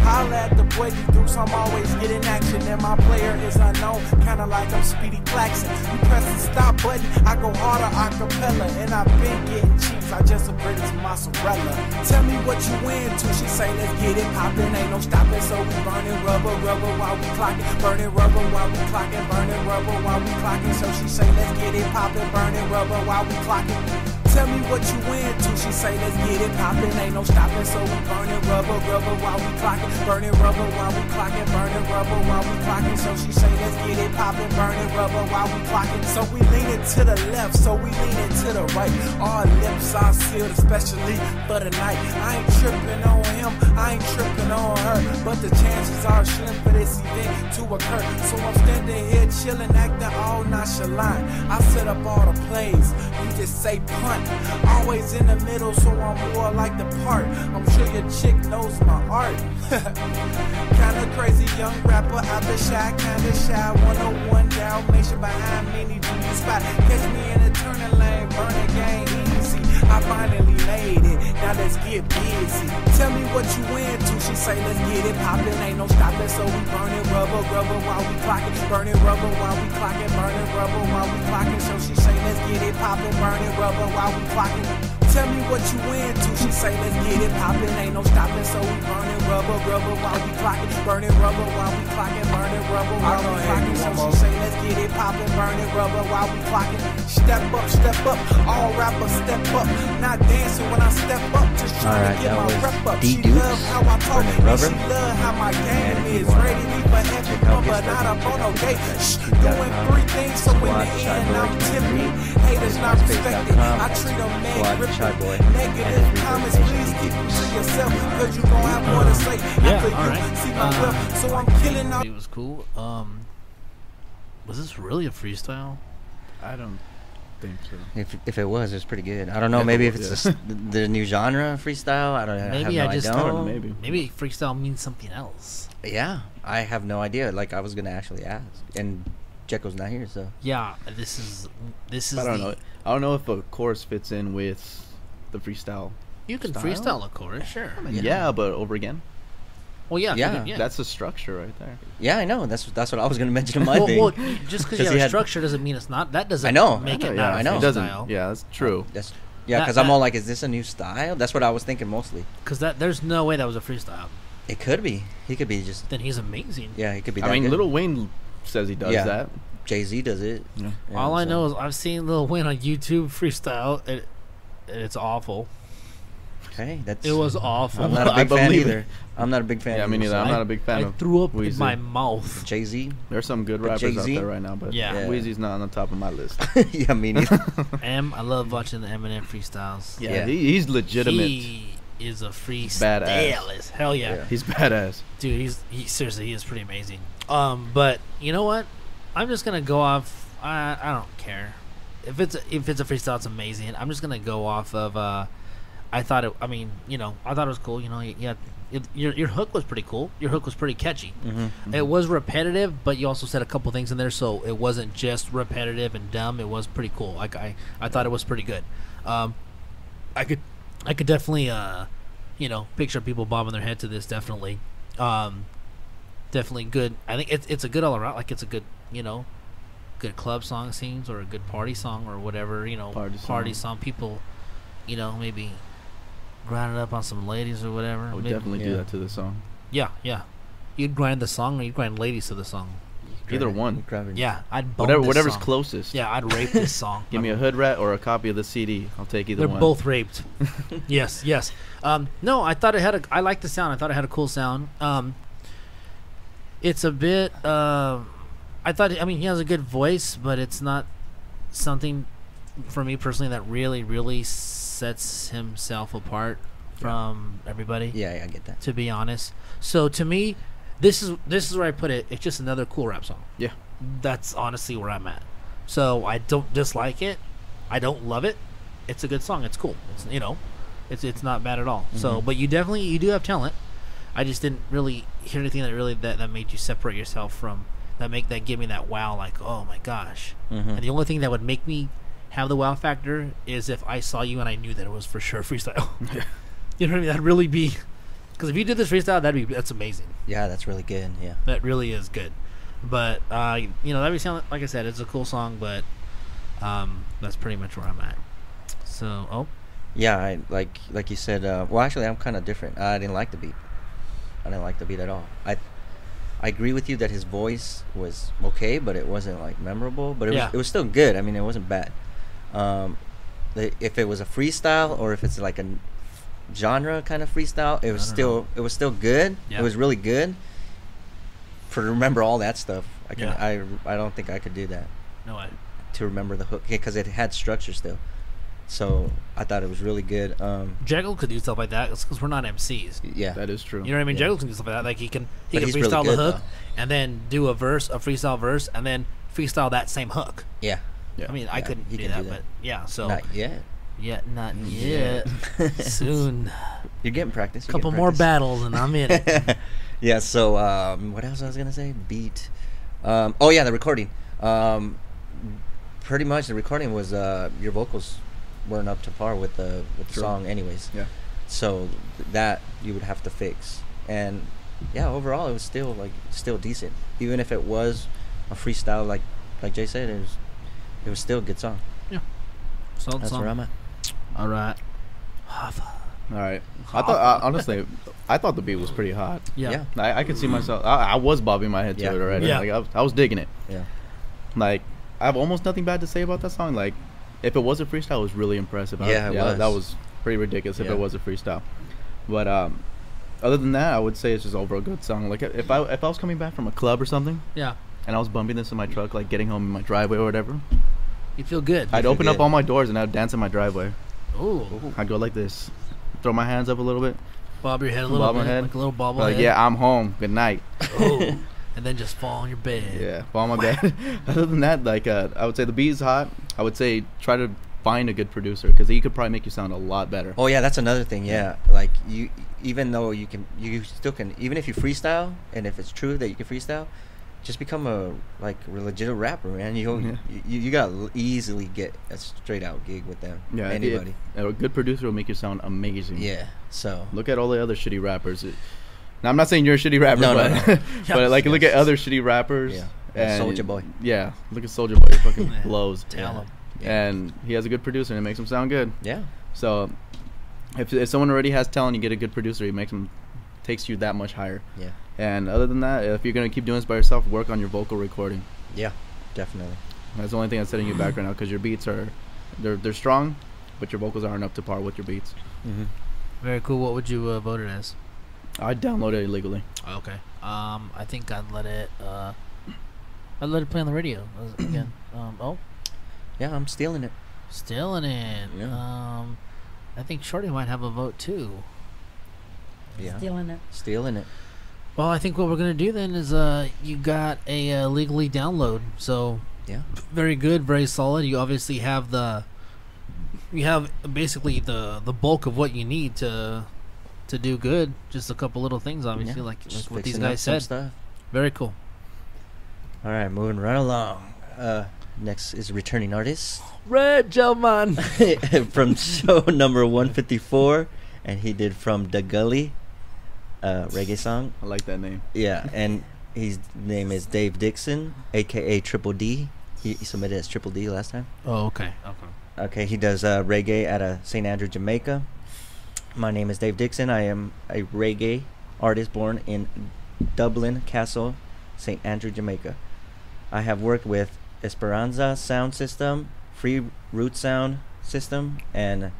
Holla at the boy, you Dukes, I'm always getting action. And my player is unknown, kinda like I'm Speedy Claxon. You press the stop button, I go harder acapella. And I've been getting cheese, I just a British mozzarella. Tell me what you into, she say let's get it poppin'. Ain't no stopping, so we burning rubber while we clockin'. Burning rubber while we clockin'. Burning rubber while we clockin'. So she say let's get it poppin'. Burning rubber while we clockin'. Tell me what you into, she say let's get it poppin'. Ain't no stopping, so we burning rubber while we clockin'. Burning rubber while we clockin'. Burning rubber while we clockin'. So she say let's get it poppin'. Burning rubber while we clockin'. So we leanin' to the left, so we leanin' to the right. All lips are sealed, especially for the night. I ain't trippin' on him, I ain't trippin' on her, but the chances are slim for this event to occur. So I'm standing here chillin', acting all nonchalant. I set up all the plays, you just say punt. Always in the middle, so I'm more like the part. I'm sure your chick knows my art. Kinda crazy young rapper, out the shy, kinda shy. 101 Dalmatian behind me, need to be spot. Catch me in a turning lane, burn the game easy. I finally made it, now let's get busy. Tell me what you into, she say let's get it poppin'. Ain't no stopping, so we burning rubber while we clockin'. Burning rubber while we clockin'. Burning rubber while we clockin'. So she say let's get it poppin'. Burning rubber while we clockin'. Tell me what you into, she say let's get it poppin'. Ain't no stopping, so we burning rubber while we clockin'. Burning rubber while we clockin'. Burning rubber while we clockin'. So she say let's get it poppin'. Burning rubber while we clockin'. Step up, all rappers step up. Not dancing when I step up, just trying to get my rep up. She love how I talk, and she love how my game is. Ready me for everyone, but not up on no gate. Doing free things, so in the end I'm tipping. Haters not respected, I treat them mad gripping. Negative comments, please keep them to yourself, cause you gon' have more to say after you see my wealth. So I'm killing all. It was cool. Was this really a freestyle? I don't think so. If it was, it's pretty good. I don't know. Maybe if it's the new genre freestyle. I don't know. Maybe I I just don't. Maybe freestyle means something else. Yeah, I have no idea. Like I was gonna actually ask, and Jekyll's not here, so Yeah, this is. I don't know. I don't know if a chorus fits in with the freestyle. You can style? freestyle a chorus, sure. I mean, yeah, but over again. Well, yeah, Yeah. That's the structure right there. yeah, I know. That's what I was gonna mention in my thing. well, just because you 'Cause have he a had- structure doesn't mean it's not. That doesn't I know. make it yeah, not I a know. It doesn't. freestyle. Yeah, that's true. That's That- because I'm that- all like, is this a new style? That's what I was thinking mostly. Because there's no way that was a freestyle. It could be. He could be just. Then he's amazing. Yeah, he could be. I that mean, good. Lil Wayne says he does Yeah. that. Jay-Z does it. Yeah. Yeah, All I so- know is I've seen Lil Wayne on YouTube freestyle. It's awful. Hey, that's. It was awful. I'm not a I big fan believe either. it. I'm not a big fan. Yeah, me neither. I'm not a big fan I of threw up in Weezy. my mouth. Jay-Z. There's some good But rappers out Jay-Z? there right now, but Yeah. Yeah. Weezy's not on the top of my list. Yeah, me neither. I love watching the Eminem freestyles. Yeah, Yeah. he's legitimate. He is a Badass. freestylist. Hell yeah. He's badass. Dude, he seriously, he is pretty amazing. But you know what? I'm just gonna go off. I don't care if it's a freestyle. It's amazing. I'm just gonna go off of. I thought it. I mean, I thought it was cool. Your hook was pretty cool. Your hook was pretty catchy. Mm-hmm. It was repetitive, but you also said a couple things in there, so it wasn't just repetitive and dumb. It was pretty cool. Like I thought it was pretty good. I could definitely picture people bobbing their head to this. Definitely, definitely good. I think it's a good all around. Like it's a good good club song scenes or a good party song or whatever. Party song. People, maybe grind it up on some ladies or whatever. I would Maybe- definitely do that to the song. Yeah. You'd grind the song or you'd grind ladies to the song. Either one. Yeah, I'd bone this Whatever's song. closest. Yeah, I'd rape this song. Give me a hood rat or a copy of the CD. I'll take either They're one. both raped. Yes. No, I thought it had I liked the sound. I thought it had a cool sound. It's a bit. I mean, he has a good voice, but it's not something for me personally, that really, really sets himself apart from everybody. Yeah, I get that. To be honest, so to me, this is where I put it. It's just another cool rap song. Yeah. That's honestly where I'm at. So I don't dislike it. I don't love it. It's a good song. It's cool. It's it's not bad at all. So, but you do have talent. I just didn't really hear anything that made you separate yourself from that give me that wow, like, oh my gosh. And the only thing that would make me have the wow factor is if I saw you and I knew that it was for sure freestyle. You know what I mean? That'd really be, because if you did this freestyle, that's amazing. Yeah, that's really good. Yeah, that really is good. But that would sound like I said, it's a cool song, but that's pretty much where I'm at. So, yeah, I like you said. Well, actually, I'm kind of different. I didn't like the beat. I didn't like the beat at all. I agree with you that his voice was okay, but it wasn't like memorable. But it was still good. I mean, it wasn't bad. If it was a freestyle or if it's like a genre kind of freestyle, it was still good. Yeah. It was really good. To remember all that stuff, I don't think I could do that. No way. To remember the hook, because it had structure still. So I thought it was really good. Jekyll could do stuff like that because we're not MCs. Yeah, that is true. You know what I mean? Yeah. Jekyll can do stuff like that. Like he can freestyle really good, the hook though. and then do a freestyle verse, and then freestyle that same hook. Yeah. I mean, I couldn't do that, but yeah. So not yet. Yeah, not yet. Soon. You're getting practice. A couple more battles, and I'm in it. Yeah. So what else I was gonna say? Beat. The recording. Pretty much the recording was your vocals weren't up to par with the song, anyways. Yeah. So that you would have to fix, and overall it was still decent, even if it was a freestyle like Jay said. It was still a good song. Yeah. Solid That's song. where I'm at. All right. All right. I thought honestly, I thought the beat was pretty hot. Yeah. I could see myself. I was bobbing my head to it already. Yeah. Like I was digging it. Yeah. Like I have almost nothing bad to say about that song. Like if it was a freestyle, it was really impressive. Yeah, it was. That was pretty ridiculous if it was a freestyle. But other than that, I would say it's just overall good song. Like if I was coming back from a club or something, and I was bumping this in my truck, like getting home in my driveway or whatever, you'd feel good. I'd open up all my doors and I'd dance in my driveway. Ooh. I'd go like this, throw my hands up a little bit, bob your head a little bit, like a little bobble like, head. yeah, I'm home. Good night. Oh. And then just fall on your bed. Yeah, fall on my bed. Other than that, like I would say the beat is hot. I would say try to find a good producer because he could probably make you sound a lot better. Oh yeah, that's another thing. Yeah, like even though you still can, even if you freestyle, and if it's true that you can freestyle, just become a legit rapper, man. You gotta easily get a straight out gig with them. Yeah, anybody. A good producer will make you sound amazing. Yeah. So look at all the other shitty rappers. Now I'm not saying you're a shitty rapper, no. but look at other shitty rappers. Yeah. And Soulja Boy. Yeah, look at Soulja Boy. He fucking blows. Tell him. Yeah. And he has a good producer, and it makes him sound good. Yeah. So if someone already has talent, you get a good producer, takes you that much higher. Yeah. And other than that, if you're gonna keep doing this by yourself, work on your vocal recording. Yeah, definitely. That's the only thing that's setting you back right now, because your beats they're strong, but your vocals aren't up to par with your beats. Mm-hmm. Very cool. What would you vote it as? I'd download it illegally. Okay. I think I'd let it play on the radio again. Yeah, I'm stealing it. Stealing it. Yeah. I think Shorty might have a vote too. Yeah. Stealing it. Well, I think what we're gonna do then is you got a legally download. So yeah, very good, very solid. You obviously have basically the bulk of what you need to do good. Just a couple little things, obviously, like what these guys said. Stuff. Very cool. All right, moving right along. Next is returning artist Red Gentleman from show number 154, and he did From the Gully, reggae song. I like that name. Yeah, and his name is Dave Dixon, aka Triple D. He submitted as Triple D last time. Oh, okay. Okay, he does reggae at St. Andrew, Jamaica. My name is Dave Dixon. I am a reggae artist born in Dublin Castle, St. Andrew, Jamaica. I have worked with Esperanza Sound System, Free Root Sound System, and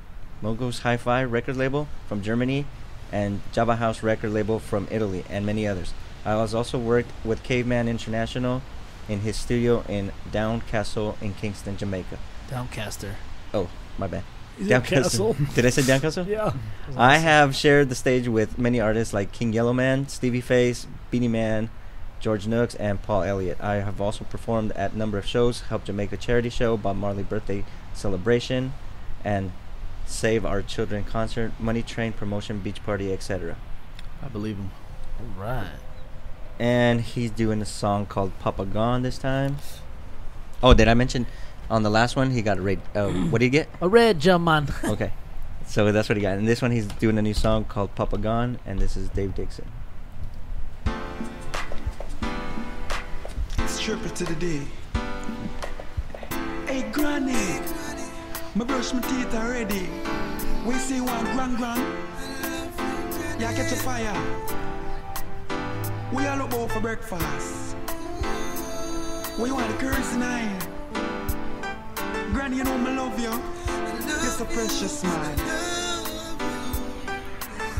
Mogos Hi-Fi record label from Germany, and Java House record label from Italy, and many others. I was also worked with Caveman International in his studio in Downcastle in Kingston, Jamaica. Downcaster. Oh, my bad. Castle. Did I say Downcastle? Yeah. I have shared the stage with many artists like King Yellowman, Stevie Face, Beanie Man, George Nooks, and Paul Elliott. I have also performed at a number of shows, helped Jamaica charity show, Bob Marley birthday celebration, and Save Our Children concert, Money Train promotion, beach party, etc. I believe him. All right. And he's doing a song called Papa Gone this time. Oh, did I mention on the last one he got a red? What did he get? A red jump man. Okay, so that's what he got. And this one he's doing a new song called Papa Gone, and this is Dave Dixon. Stripper to the day. Hey granny, me brush my teeth already. We say one grand. Yeah, catch a fire. We all about for breakfast. What you want the curse tonight? Granny, you know me love you. You're so precious, man.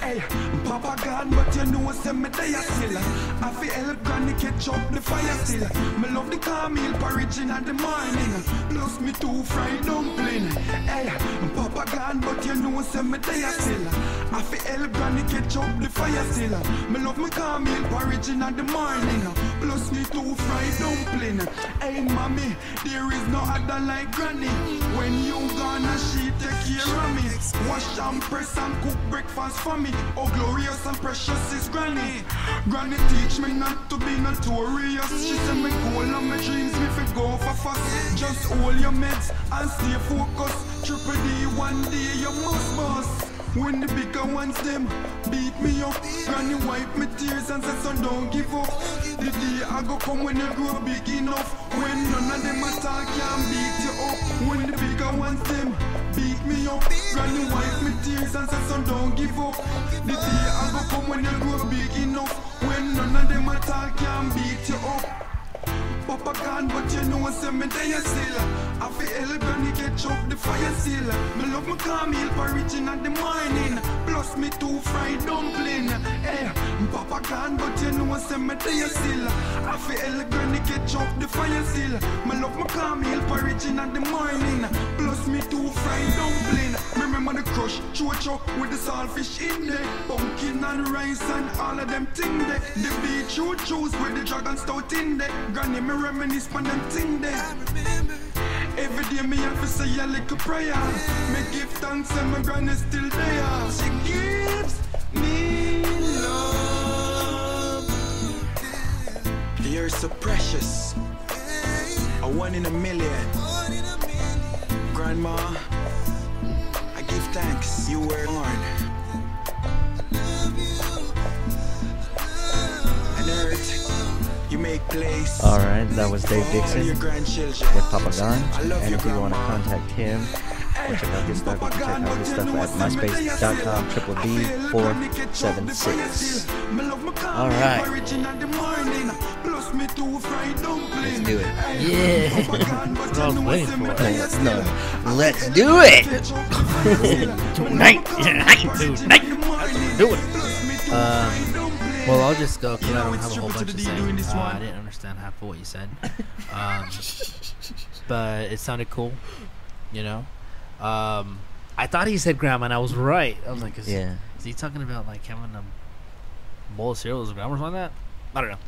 Hey, Papa gone, but you know send me there still. I feel help Granny catch up the fire still. Me love the cornmeal porridge in the morning, plus me 2 fried dumpling. Hey, Papa gone, but you know send me there still. I feel help Granny catch up the fire still. Me love me cornmeal porridge in the morning, plus me 2 fried dumpling. Hey, mommy, there is no other like Granny. When you gonna she take care of me. Wash and press and cook breakfast for me. Oh, glorious and precious is Granny. Granny teach me not to be notorious. She said me goal and my dreams me fi go for fast. Just hold your meds and stay focused. Triple D, one day you must bust. When the bigger ones them beat me up, Granny wipe me tears and say son don't give up. The day I go come when you grow big enough, when none of them attack can beat you up. When the bigger ones them beat me up, Granny wipe me tears and say son don't give up. The day I go come when you grow big enough, when none of them attack can beat you up. Papa gone, but you know say me there still. I feel help Granny catch up the fire still. Me love my cornmeal porridge in the morning, plus me 2 fried dumpling. Hey, Papa gone, but you know say me there still. I feel help Granny catch up the fire still. Me love my cornmeal porridge in the morning, plus me 2 fried dumpling. Remember the crush, chocho with the saltfish in there, pumpkin and rice and all of them thing there. The beetroot juice with the dragon stout in there. Granny me reminisce on them thing there. Every day me have to say a little prayer. Me give thanks and my granny still there. She gives me love. You're so precious, a 1 in a million. Grandma, I give thanks you were born. And earth, you make place. Alright, that was Dave Dixon your grandchildren. with Papa Gone. I love And you, if you want to Grandma. contact him or check out his stuff, you can check out his stuff at myspace.com/D476. Alright. Let's do it. Yeah. That's what I was waiting for. No, let's do it! Tonight. Do it. Well, I'll just go because I don't have a whole bunch to say. I didn't understand half of what you said. But it sounded cool, you know. I thought he said grandma, and I was right. I was like, is he talking about like having a bowl of cereal as grandma or something like that? I don't know.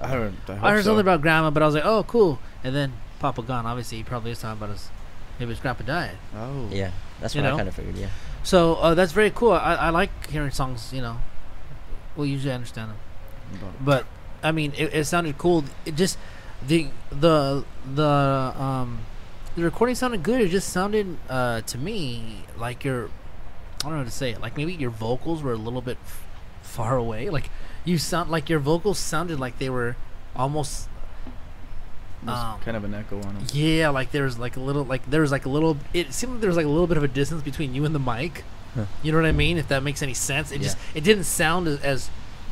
I heard something about grandma, but I was like, oh, cool. And then Papa gone. Obviously, he probably is talking about maybe his grandpa died. Oh. Yeah, that's You what I know? kind of figured, yeah. So that's very cool. I like hearing songs, you know. Well, usually I understand them. But I mean, it sounded cool. It just the recording sounded good. It just sounded to me like I don't know how to say it. Like maybe your vocals were a little bit far away. Like you sound like your vocals sounded like they were almost kind of an echo on them. yeah. Like there was like a little It seemed like there was like a little bit of a distance between you and the mic. Huh. You know what I mean? If that makes any sense. It didn't sound as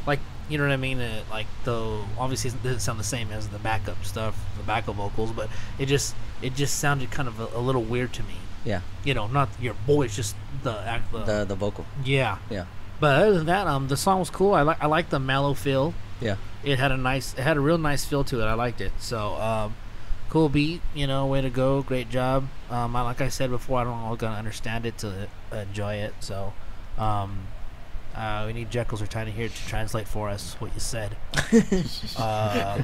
like. You know what I mean? Though obviously it doesn't sound the same as the backup stuff, the backup vocals, but it just sounded kind of a little weird to me. Yeah. You know, not your voice, just the vocal. Yeah. Yeah. But other than that, the song was cool. I like the mellow feel. Yeah. It had a real nice feel to it. I liked it. So, Cool beat, way to go, great job. Like I said before, I don't know gonna understand it to enjoy it. So, we need Jekyll's or Tiny here to translate for us what you said.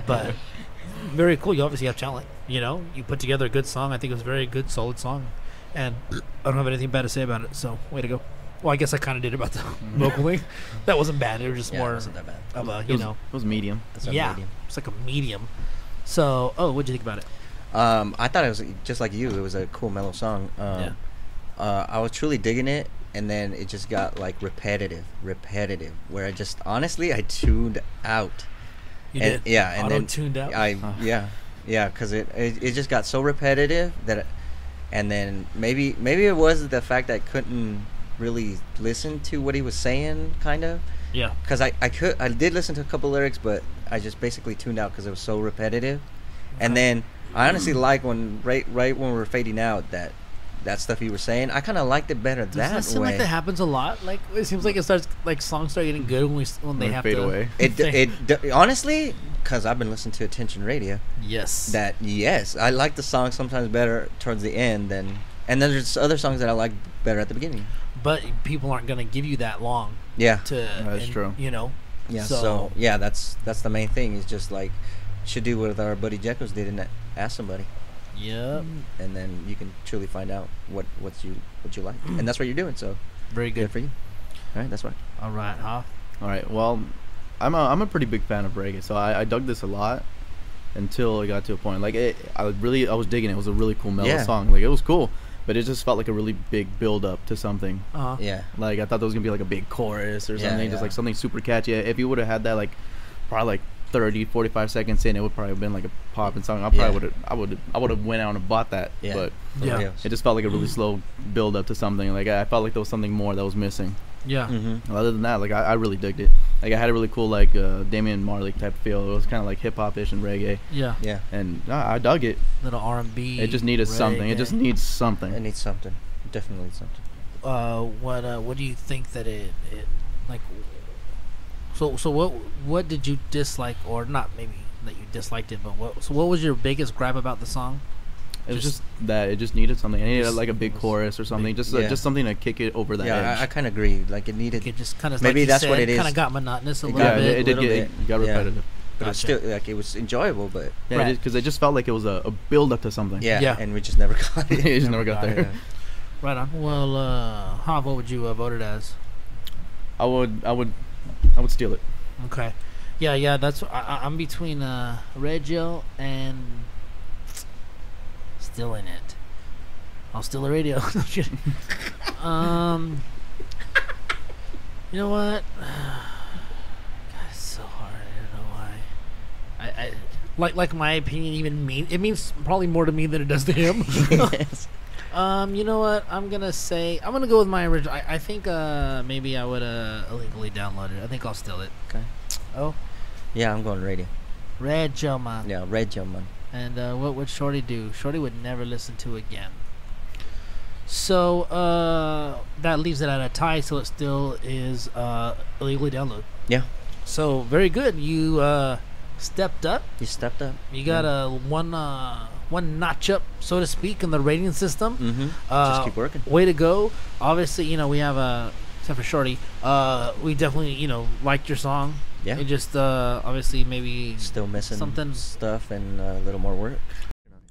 But very cool. You obviously have talent. You put together a good song. I think it was a very good, solid song, and I don't have anything bad to say about it. So, way to go. Well, I guess I kind of did about the vocaling. That wasn't bad. It was just more it wasn't that bad. of a, It was medium. That's a yeah, medium. it's like a medium. So, what'd you think about it? I thought it was just like you. It was a cool, mellow song. I was truly digging it, and then it just got like repetitive. Where I just honestly I tuned out. You did? Yeah, and then tuned out. Because it just got so repetitive and then maybe it was the fact that I couldn't really listen to what he was saying, kind of. Yeah. Because I did listen to a couple lyrics, but I just basically tuned out because it was so repetitive. And then I honestly like when right when we were fading out that stuff you were saying. I kind of liked it better Doesn't that it seem way. like that happens a lot? Like it seems like it starts like songs start getting good when they have fade to away. It honestly, because I've been listening to Attention Radio. Yes. Yes, I like the song sometimes better towards the end and then there's other songs that I like better at the beginning. But people aren't gonna give you that long. Yeah. That's true. Yeah. So yeah, that's the main thing. Is just like should do what our buddy Jekyll's did and ask somebody. Yep. And then you can truly find out what you like, and that's what you're doing. So very good for you. All right, that's right. All right, huh? All right. Well, I'm a pretty big fan of reggae, so I dug this a lot until it got to a point like I was digging it. It was a really cool mellow song. Like it was cool, but it just felt like a really big build up to something. Yeah. Like I thought there was gonna be like a big chorus or something, just yeah. like something super catchy. If you would have had that like probably like 30-45 seconds in, it would probably have been like a popping song. I would have went out and bought that. Yeah. But Yeah. it just felt like a really slow build up to something. Like I felt like there was something more that was missing. Yeah. Mm-hmm. Other than that, like I really digged it. Like I had a really cool like Damian Marley type feel. It was kind of like hip hop ish and reggae. Yeah. Yeah. And I dug it. Little R&B. It just needed something. It just needs something. It needs something. Definitely something. What do you think that it like? So what did you dislike, or not maybe that you disliked it, but what was your biggest gripe about the song? It was just that it just needed something. It needed like a big chorus or something. Just something to kick it over the edge. I kind of agree. Like it needed. It just kind of maybe like that's said, what it is. Kind of got monotonous a little Yeah, bit. it did it got repetitive. But it's still like it was enjoyable. But Yeah, because it just felt like it was a build up to something. Yeah. And we just never got it. it just never got there. Right on. Well, Hav, what would you vote it as? I would steal it. Okay. Yeah. That's I'm between radio and stealing it. I'll steal the radio. No kidding. You know what? God, it's so hard. I don't know why. I like my opinion even means probably more to me than it does to him. Yes. You know what? I'm gonna go with my original. I think maybe I would illegally download it. I think I'll steal it. Okay. Oh, Yeah, I'm going radio. radio man. Yeah, radio man. And what would Shorty do? Shorty would never listen to again. So that leaves it at a tie. So it still is illegally download. Yeah. So very good. You stepped up. You stepped up. You got a one notch up, so to speak, in the rating system. Mm-hmm. Just keep working. Way to go. Obviously, we have except for Shorty, we definitely, liked your song. Yeah. It just obviously maybe Still missing something. stuff and a little more work.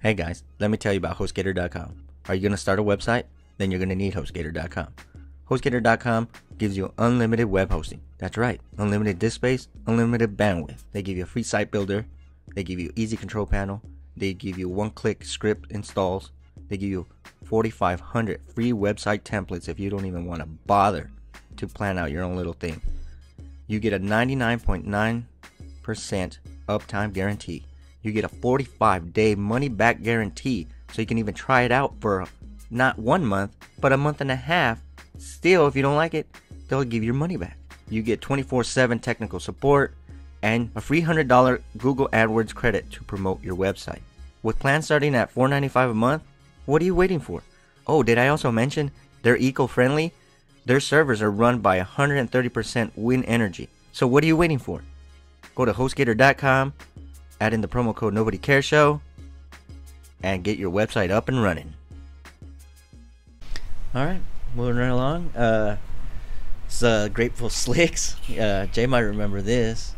Hey guys, let me tell you about HostGator.com. Are you going to start a website? Then you're going to need HostGator.com. HostGator.com gives you unlimited web hosting. That's right, unlimited disk space, unlimited bandwidth. They give you a free site builder. They give you easy control panel. They give you one-click script installs. They give you 4,500 free website templates if you don't even want to bother to plan out your own little thing. You get a 99.9% uptime guarantee. You get a 45-day money-back guarantee, so you can even try it out for not 1 month, but a month and a half. Still, if you don't like it, they'll give your money back. You get 24/7 technical support and a free $100 Google AdWords credit to promote your website. With plans starting at $4.95 a month, what are you waiting for? Oh, did I also mention they're eco-friendly? Their servers are run by 130% wind energy. So what are you waiting for? Go to HostGator.com, add in the promo code nobodycaresshow, and get your website up and running. All right, moving right along. It's Grateful Slicks. Jay might remember this,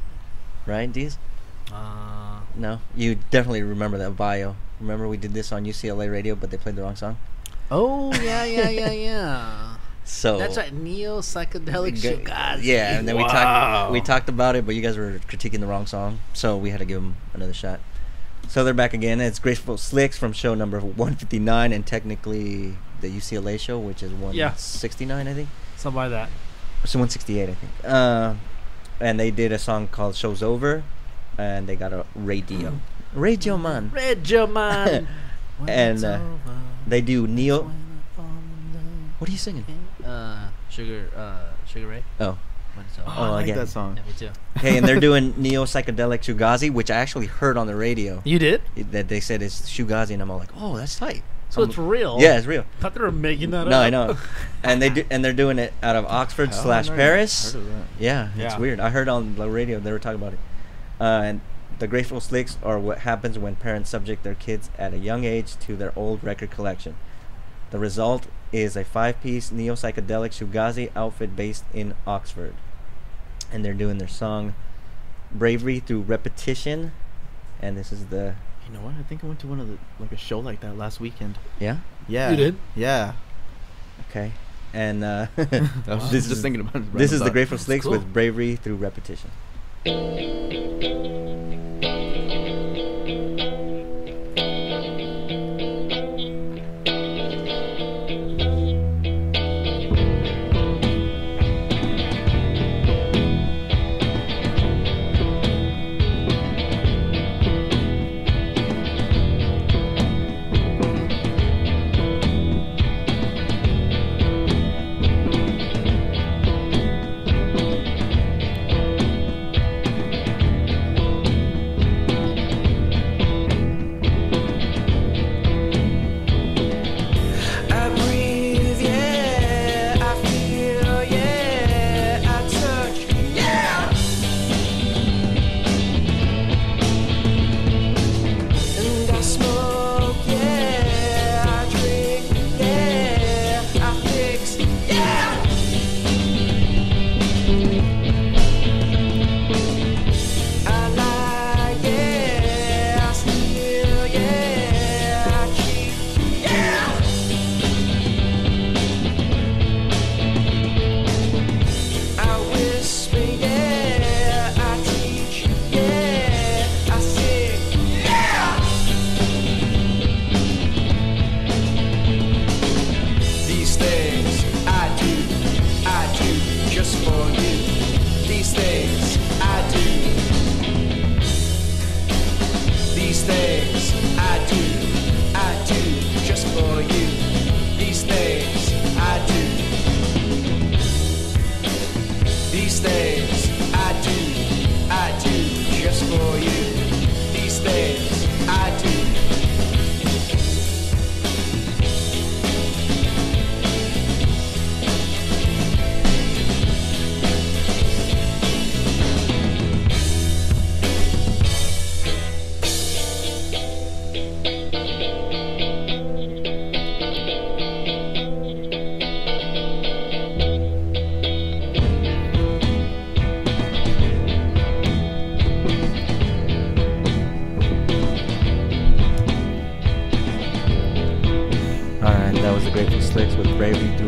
right, Deez? No, you definitely remember that bio. Remember we did this on UCLA radio, but they played the wrong song. Oh yeah. So that's right, neo psychedelic Shugazi. Yeah, and then we talked about it, but you guys were critiquing the wrong song, so we had to give them another shot. So they're back again. It's Graceful Slicks from show number 159, and technically the UCLA show, which is 169, I think. Something like that. So 168, I think. And they did a song called "Show's Over," and they got a radio man. And they do neo. What are you singing? Sugar Ray. Oh. I like that song. Yeah, me too. Hey, and they're doing neo psychedelic Shugazi, which I actually heard on the radio. You did? That they said it's Shugazi, and I'm all like, oh, that's tight. So it's real? Yeah, it's real. I thought they were making that up. No, I know. And they're doing it out of Oxford / Paris. Heard of that. Yeah, it's Yeah. weird. I heard on the radio they were talking about it. And the Grateful Slicks are what happens when parents subject their kids at a young age to their old record collection. The result is a 5-piece neo-psychedelic Shugazi outfit based in Oxford. And they're doing their song Bravery Through Repetition. And this is the... You know what? I think I went to one of the a show like that last weekend. Yeah? Yeah. You did? Yeah. Okay. And I was this just is, thinking about it. this is the Grateful Slicks cool. with Bravery Through Repetition.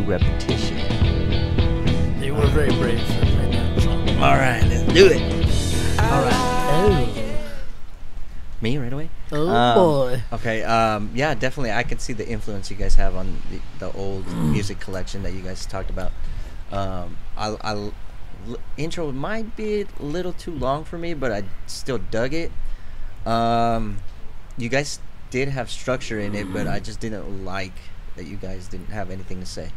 Repetition. They were very brave for playing that song. All right, let's do it. All right. Oh. Me right away? Oh boy. Okay. Yeah, definitely. I can see the influence you guys have on the old music collection that you guys talked about. Intro might be a little too long for me, but I still dug it. You guys did have structure in it, but I just didn't like that you guys didn't have anything to say.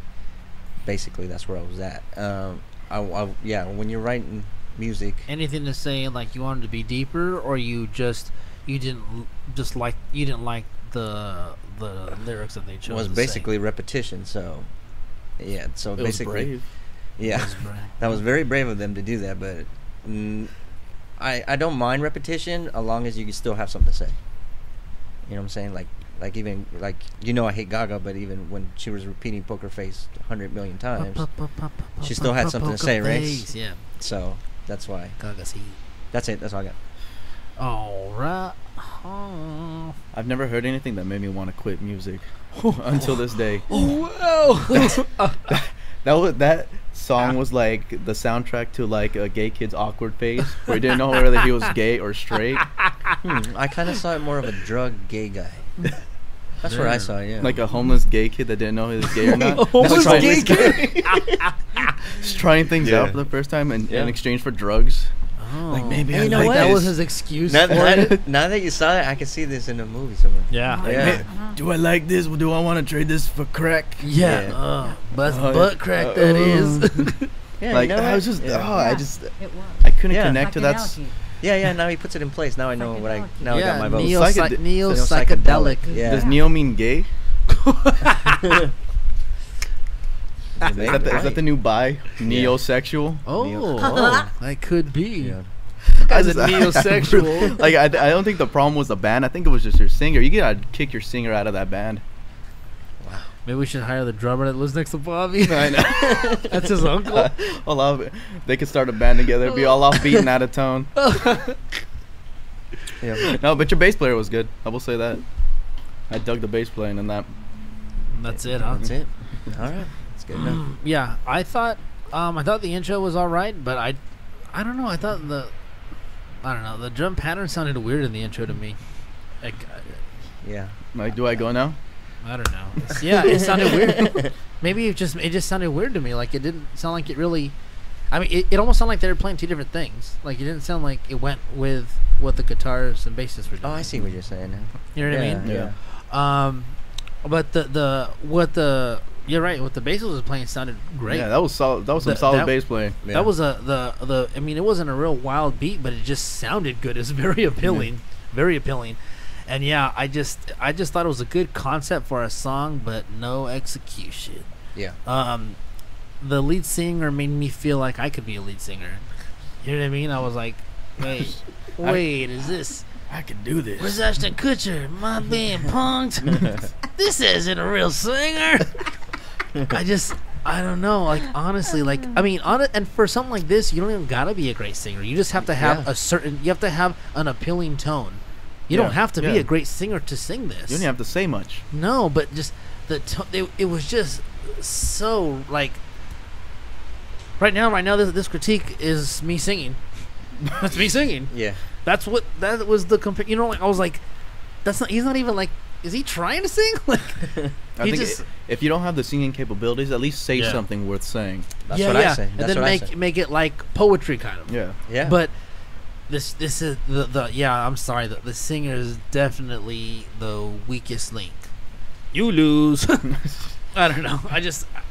Basically, that's where I was at. Yeah, when you're writing music, anything to say, like you wanted to be deeper, or you didn't like the lyrics that they chose. was to basically say. repetition. So yeah, so It was basically, brave. yeah, That was brave. that was very brave of them to do that. But I don't mind repetition as long as you can still have something to say. You know what I'm saying? Like Like even like I hate Gaga, but even when she was repeating Poker Face 100 million times, she still had something to say, right? Yeah. So that's why. Gaga's heat. That's it. That's all I got. All right. Oh. I've never heard anything that made me want to quit music until this day. Whoa. That song was like the soundtrack to like a gay kid's awkward phase where he didn't know whether he was gay or straight. I kind of saw it more of a drug gay guy. That's where I saw it. Yeah. Like a homeless gay kid that didn't know he was gay or not. Homeless gay kid. Just trying things out for the first time in exchange for drugs. Oh. Like maybe Hey, I you know like what? That this. was his excuse Now, for now, it. now that you saw it, I can see this in a movie somewhere. Yeah. Like, Yeah. hey, do I like this? Do I want to trade this for crack? Yeah. Butt crack that is. Yeah, Like you know I what? was just, Yeah. I just, It was. I couldn't Yeah. connect to that. Yeah. Now he puts it in place. Now I know what I. Now I got my vote. Psychedelic. Neo-psychedelic. Yeah. Does neo mean gay? Is Maybe, that the new bi? Neosexual? Oh, that could be. Yeah. As a neosexual. Like I don't think the problem was the band. I think it was just your singer. You gotta kick your singer out of that band. Maybe we should hire the drummer that lives next to Bobby. I know. That's his uncle. They could start a band together. Be all off beat and out of tone. Yeah. No, but your bass player was good. I will say that. I dug the bass playing in that. That's it, huh? That's it. All right. That's good enough. Yeah, I thought the intro was all right, but I don't know. I thought the drum pattern sounded weird in the intro to me. Like, Yeah. Like, do I go now? I don't know. It sounded weird. Maybe it just sounded weird to me. Like it didn't sound like it really. I mean, it almost sounded like they were playing two different things. Like it didn't sound like it went with what the guitars and bassists were doing. Oh, I see what you're saying now. You know what I mean? Yeah. But you're right. What the bassist was playing sounded great. Yeah, that was solid. That was some solid bass playing. Yeah. That was I mean, it wasn't a real wild beat, but it just sounded good. It's very appealing, very appealing. And yeah, I just thought it was a good concept for a song, but no execution. Yeah. The lead singer made me feel like I could be a lead singer. You know what I mean? I was like, wait, is this? I could do this. Where's Ashton Kutcher? Am I being punked? This isn't a real singer. I don't know. Like honestly, like I mean, and for something like this, you don't even gotta be a great singer. You just have to have you have to have an appealing tone. You don't have to be a great singer to sing this. You don't have to say much. No, but just the it was just so like. Right now, this critique is me singing. That's me singing. Yeah. That was the You know, like I was like, that's not. He's not even like. Is he trying to sing? Like, I think if you don't have the singing capabilities, at least say something worth saying. That's what I say. And then make it like poetry kind of. Yeah. Yeah. But this is the I'm sorry. The singer is definitely the weakest link. You lose. I don't know.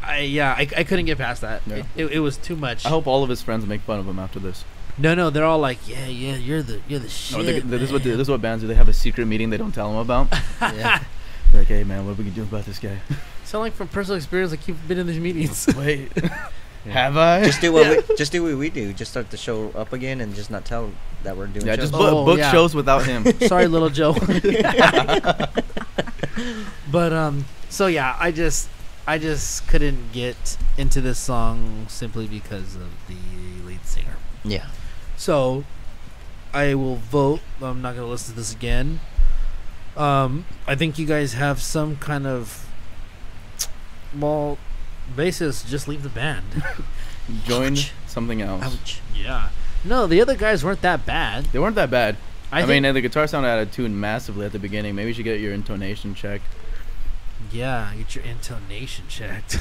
I couldn't get past that. Yeah. It was too much. I hope all of his friends make fun of him after this. No, they're all like, yeah, you're the shit. This is what bands do. They have a secret meeting they don't tell him about. Yeah. They're like, hey man, what are we gonna do about this guy? Sound like from personal experience, like you've been in these meetings. Wait, have I? Just do what we do. Just start the show up again and just not tell that we're doing. Yeah, shows. just book shows without him. Sorry, little Joe. But so yeah, I just couldn't get into this song simply because of the lead singer. Yeah. So I will vote. I'm not gonna listen to this again. I think you guys have some kind of basis. Just leave the band. Join something else. Ouch. Yeah. No, the other guys weren't that bad. They weren't that bad. I think, mean, the guitar sounded out of tune massively at the beginning. Maybe you should get your intonation checked. yeah, get your intonation checked.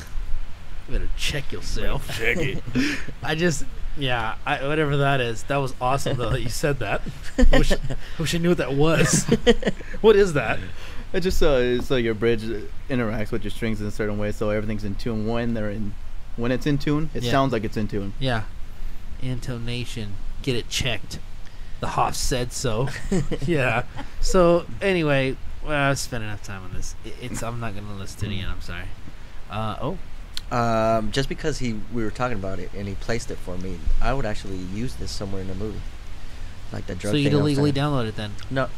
You better check yourself. Check it. Whatever that is. That was awesome though that you said that. Wish I knew what that was. What is that? It just so your bridge interacts with your strings in a certain way, so everything's in tune. When it's in tune, it sounds like it's in tune. Yeah. Intonation. Get it checked. The Hoff said so. Yeah. So anyway, I spent enough time on this. I'm not gonna listen to it again. I'm sorry. Just because we were talking about it and he placed it for me, I would actually use this somewhere in the movie, like the drug. So you'd thing illegally download it then? No,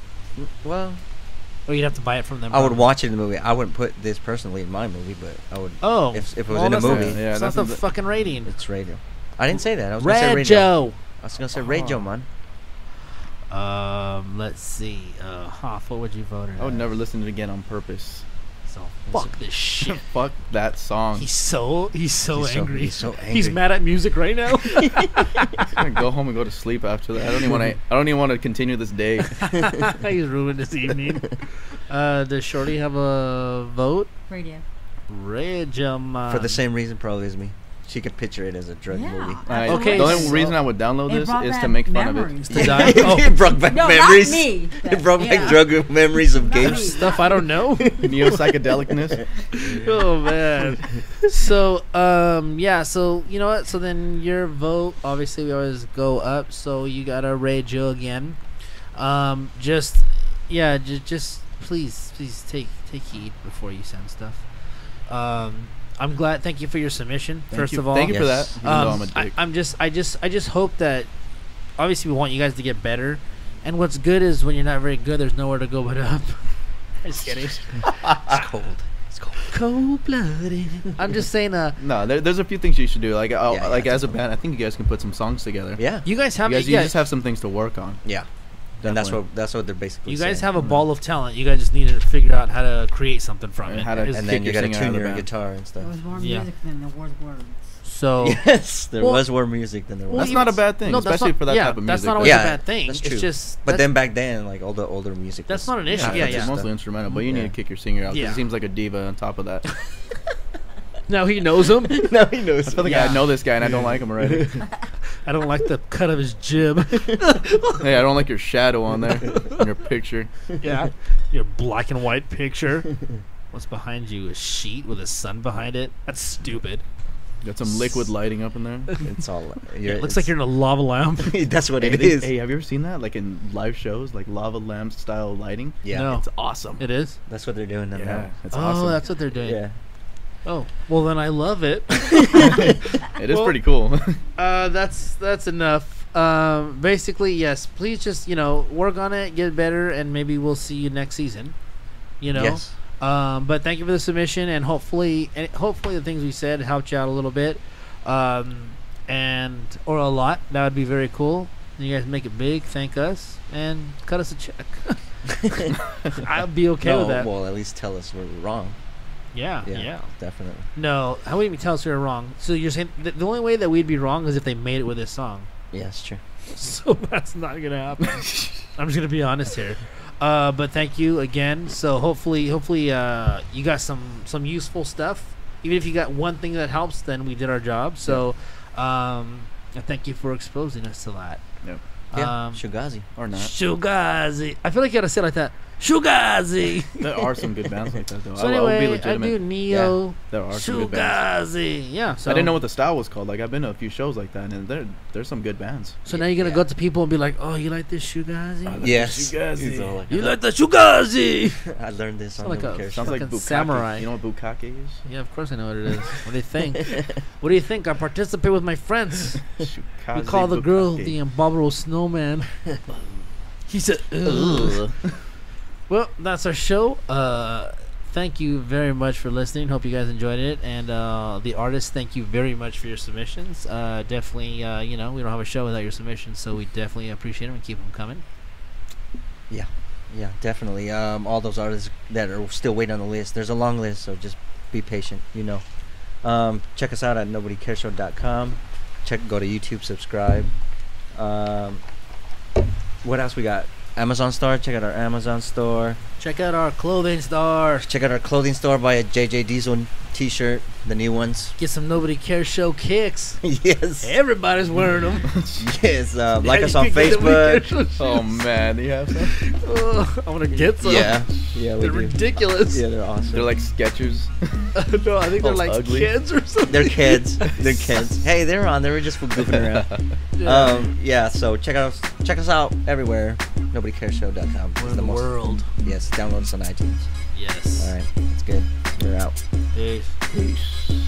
well, Or you'd have to buy it from them. I would watch it in the movie. I wouldn't put this personally in my movie, but I would. Oh, if it was well, in a that's not- movie, Yeah, It's not that's the a- fucking rating. it's radio. I didn't say that. I was gonna say radio. Radio. I was gonna say radio, man. Let's see. Hoff, what would you vote in? I would never listen to it again on purpose. So fuck this shit. Fuck that song. He's so angry. He's so angry. He's mad at music right now. I'm gonna go home and go to sleep after that. I don't even want to continue this day. He's ruined his evening. Does Shorty have a vote? Radio. Regiment. For the same reason, probably as me. She could picture it as a drug Yeah. movie. Okay, The only so- reason I would download It this brought is to back make fun of memories. it. To die? Oh, It brought back No, memories. not me. It brought back Yeah. drug memories of Not games. me. stuff I don't know. Neo psychedelicness. Oh man. So yeah, so you know what? So then your vote, obviously we always go up, so you got a radio again. Just please take heed before you send stuff. I'm glad. Thank you for your submission. First of all, Thank you for that. Yes. Even though I'm a dick. I just hope that obviously we want you guys to get better. And what's good is when you're not very good, there's nowhere to go but up. Just kidding. It's cold. It's cold. Cold-blooded. I'm just saying. No, there's a few things you should do. Like, Yeah, like yeah, as a band, I think you guys can put some songs together. Yeah. You guys have You guys, you just have some things to work on. Yeah. And Definitely. that's what they're basically You guys saying. have a ball of talent. You guys just need to figure out how to create something from And it. how to- It's- And then kick you your gotta singer out tune of the your band. guitar and There stuff. was more Yeah. music than there was words. so Yes, there Well- was more music than there was. Well, That's even not a s- bad thing, no, that's especially not- for that yeah, type of that's music. not always Yeah, a bad thing. that's It's true. just But that- then back then, like all the older music. That's was- not an issue. Yeah, Yeah, it's yeah. mostly instrumental, but you need Yeah. to kick your singer out because Yeah. he seems like a diva on top of that. now he knows him. No, he knows. I feel like Yeah. I know this guy and I don't like him already. I don't like the cut of his jib. Hey, I don't like your shadow on there in your picture. Yeah, your black and white picture. What's behind you? A sheet with a sun behind it? That's stupid. Got some liquid lighting up in there. It's all. It looks like you're in a lava lamp. That's what Hey, it is. Hey, have you ever seen that? Like in live shows, like lava lamp style lighting. Yeah, No. It's awesome. It is. that's what they're doing now. Yeah, it's Oh, awesome. that's what they're doing. Yeah. Oh, well then I love it. It is Well- pretty cool. That's enough. Basically, yes. Please just work on it, get better, and maybe we'll see you next season. Yes. But thank you for the submission, and hopefully the things we said helped you out a little bit, or a lot. That would be very cool. You guys make it big. Thank us and cut us a check. I'll be okay No, with that. well, at least tell us we're wrong. Yeah, Yeah, yeah. definitely. No, how would you tell us we were wrong? So you're saying the only way that we'd be wrong is if they made it with this song. Yeah, it's true. So that's not gonna happen. I'm just gonna be honest here. But thank you again. So hopefully, you got some useful stuff. Even if you got one thing that helps, then we did our job. So, thank you for exposing us to that. Yep. Yeah, Shugazi. Or not. Shugazi. I feel like you gotta say it like that. Shugazi. There are some good bands like that though. So I will be anyway, I legitimate. do Neo. There are some good bands. Shugazi. Yeah. So I didn't know what the style was called. Like I've been to a few shows like that, and there's some good bands. So now you're gonna go to people and be like, "Oh, you like this Shugazi? Yes. Shugazi. He's all like, You like the Shugazi?" I learned this on Sound like the a Care Sounds Show. like Fucking bukkake. samurai. You know what bukkake is? Yeah, of course I know what it is. What do you think? What do you think? I participate with my friends. We Shukaze call the girl bukkake. the abominable snowman. He said, "Ugh." Well, that's our show. Thank you very much for listening. Hope you guys enjoyed it. And the artists, thank you very much for your submissions. Definitely, we don't have a show without your submissions, so we definitely appreciate them and keep them coming. Yeah, definitely. All those artists that are still waiting on the list. There's a long list, so just be patient. Check us out at nobodycaresshow.com. Go to YouTube, subscribe. What else we got? Amazon store. Check out our Amazon store. Check out our clothing store. Check out our clothing store. Buy a JJ Diesel t-shirt, the new ones. Get some Nobody Cares Show kicks. Yes. Everybody's wearing them. Yes. Like Yeah, us you on can get Nobody Facebook. Cares Show Oh man, do you have some? I want to get some. Yeah. Yeah, we They're do. ridiculous. Yeah, they're awesome. They're like sketchers. No, I think they're Oh, like ugly. kids or something. They're kids. They're kids. Hey, they're on. They were just goofing around. Yeah. So check us out everywhere. NobodyCaresShow.com. We're It's in the most- world. Yes. Download us on iTunes. Yes. All right. It's good. We're out. Peace. Peace.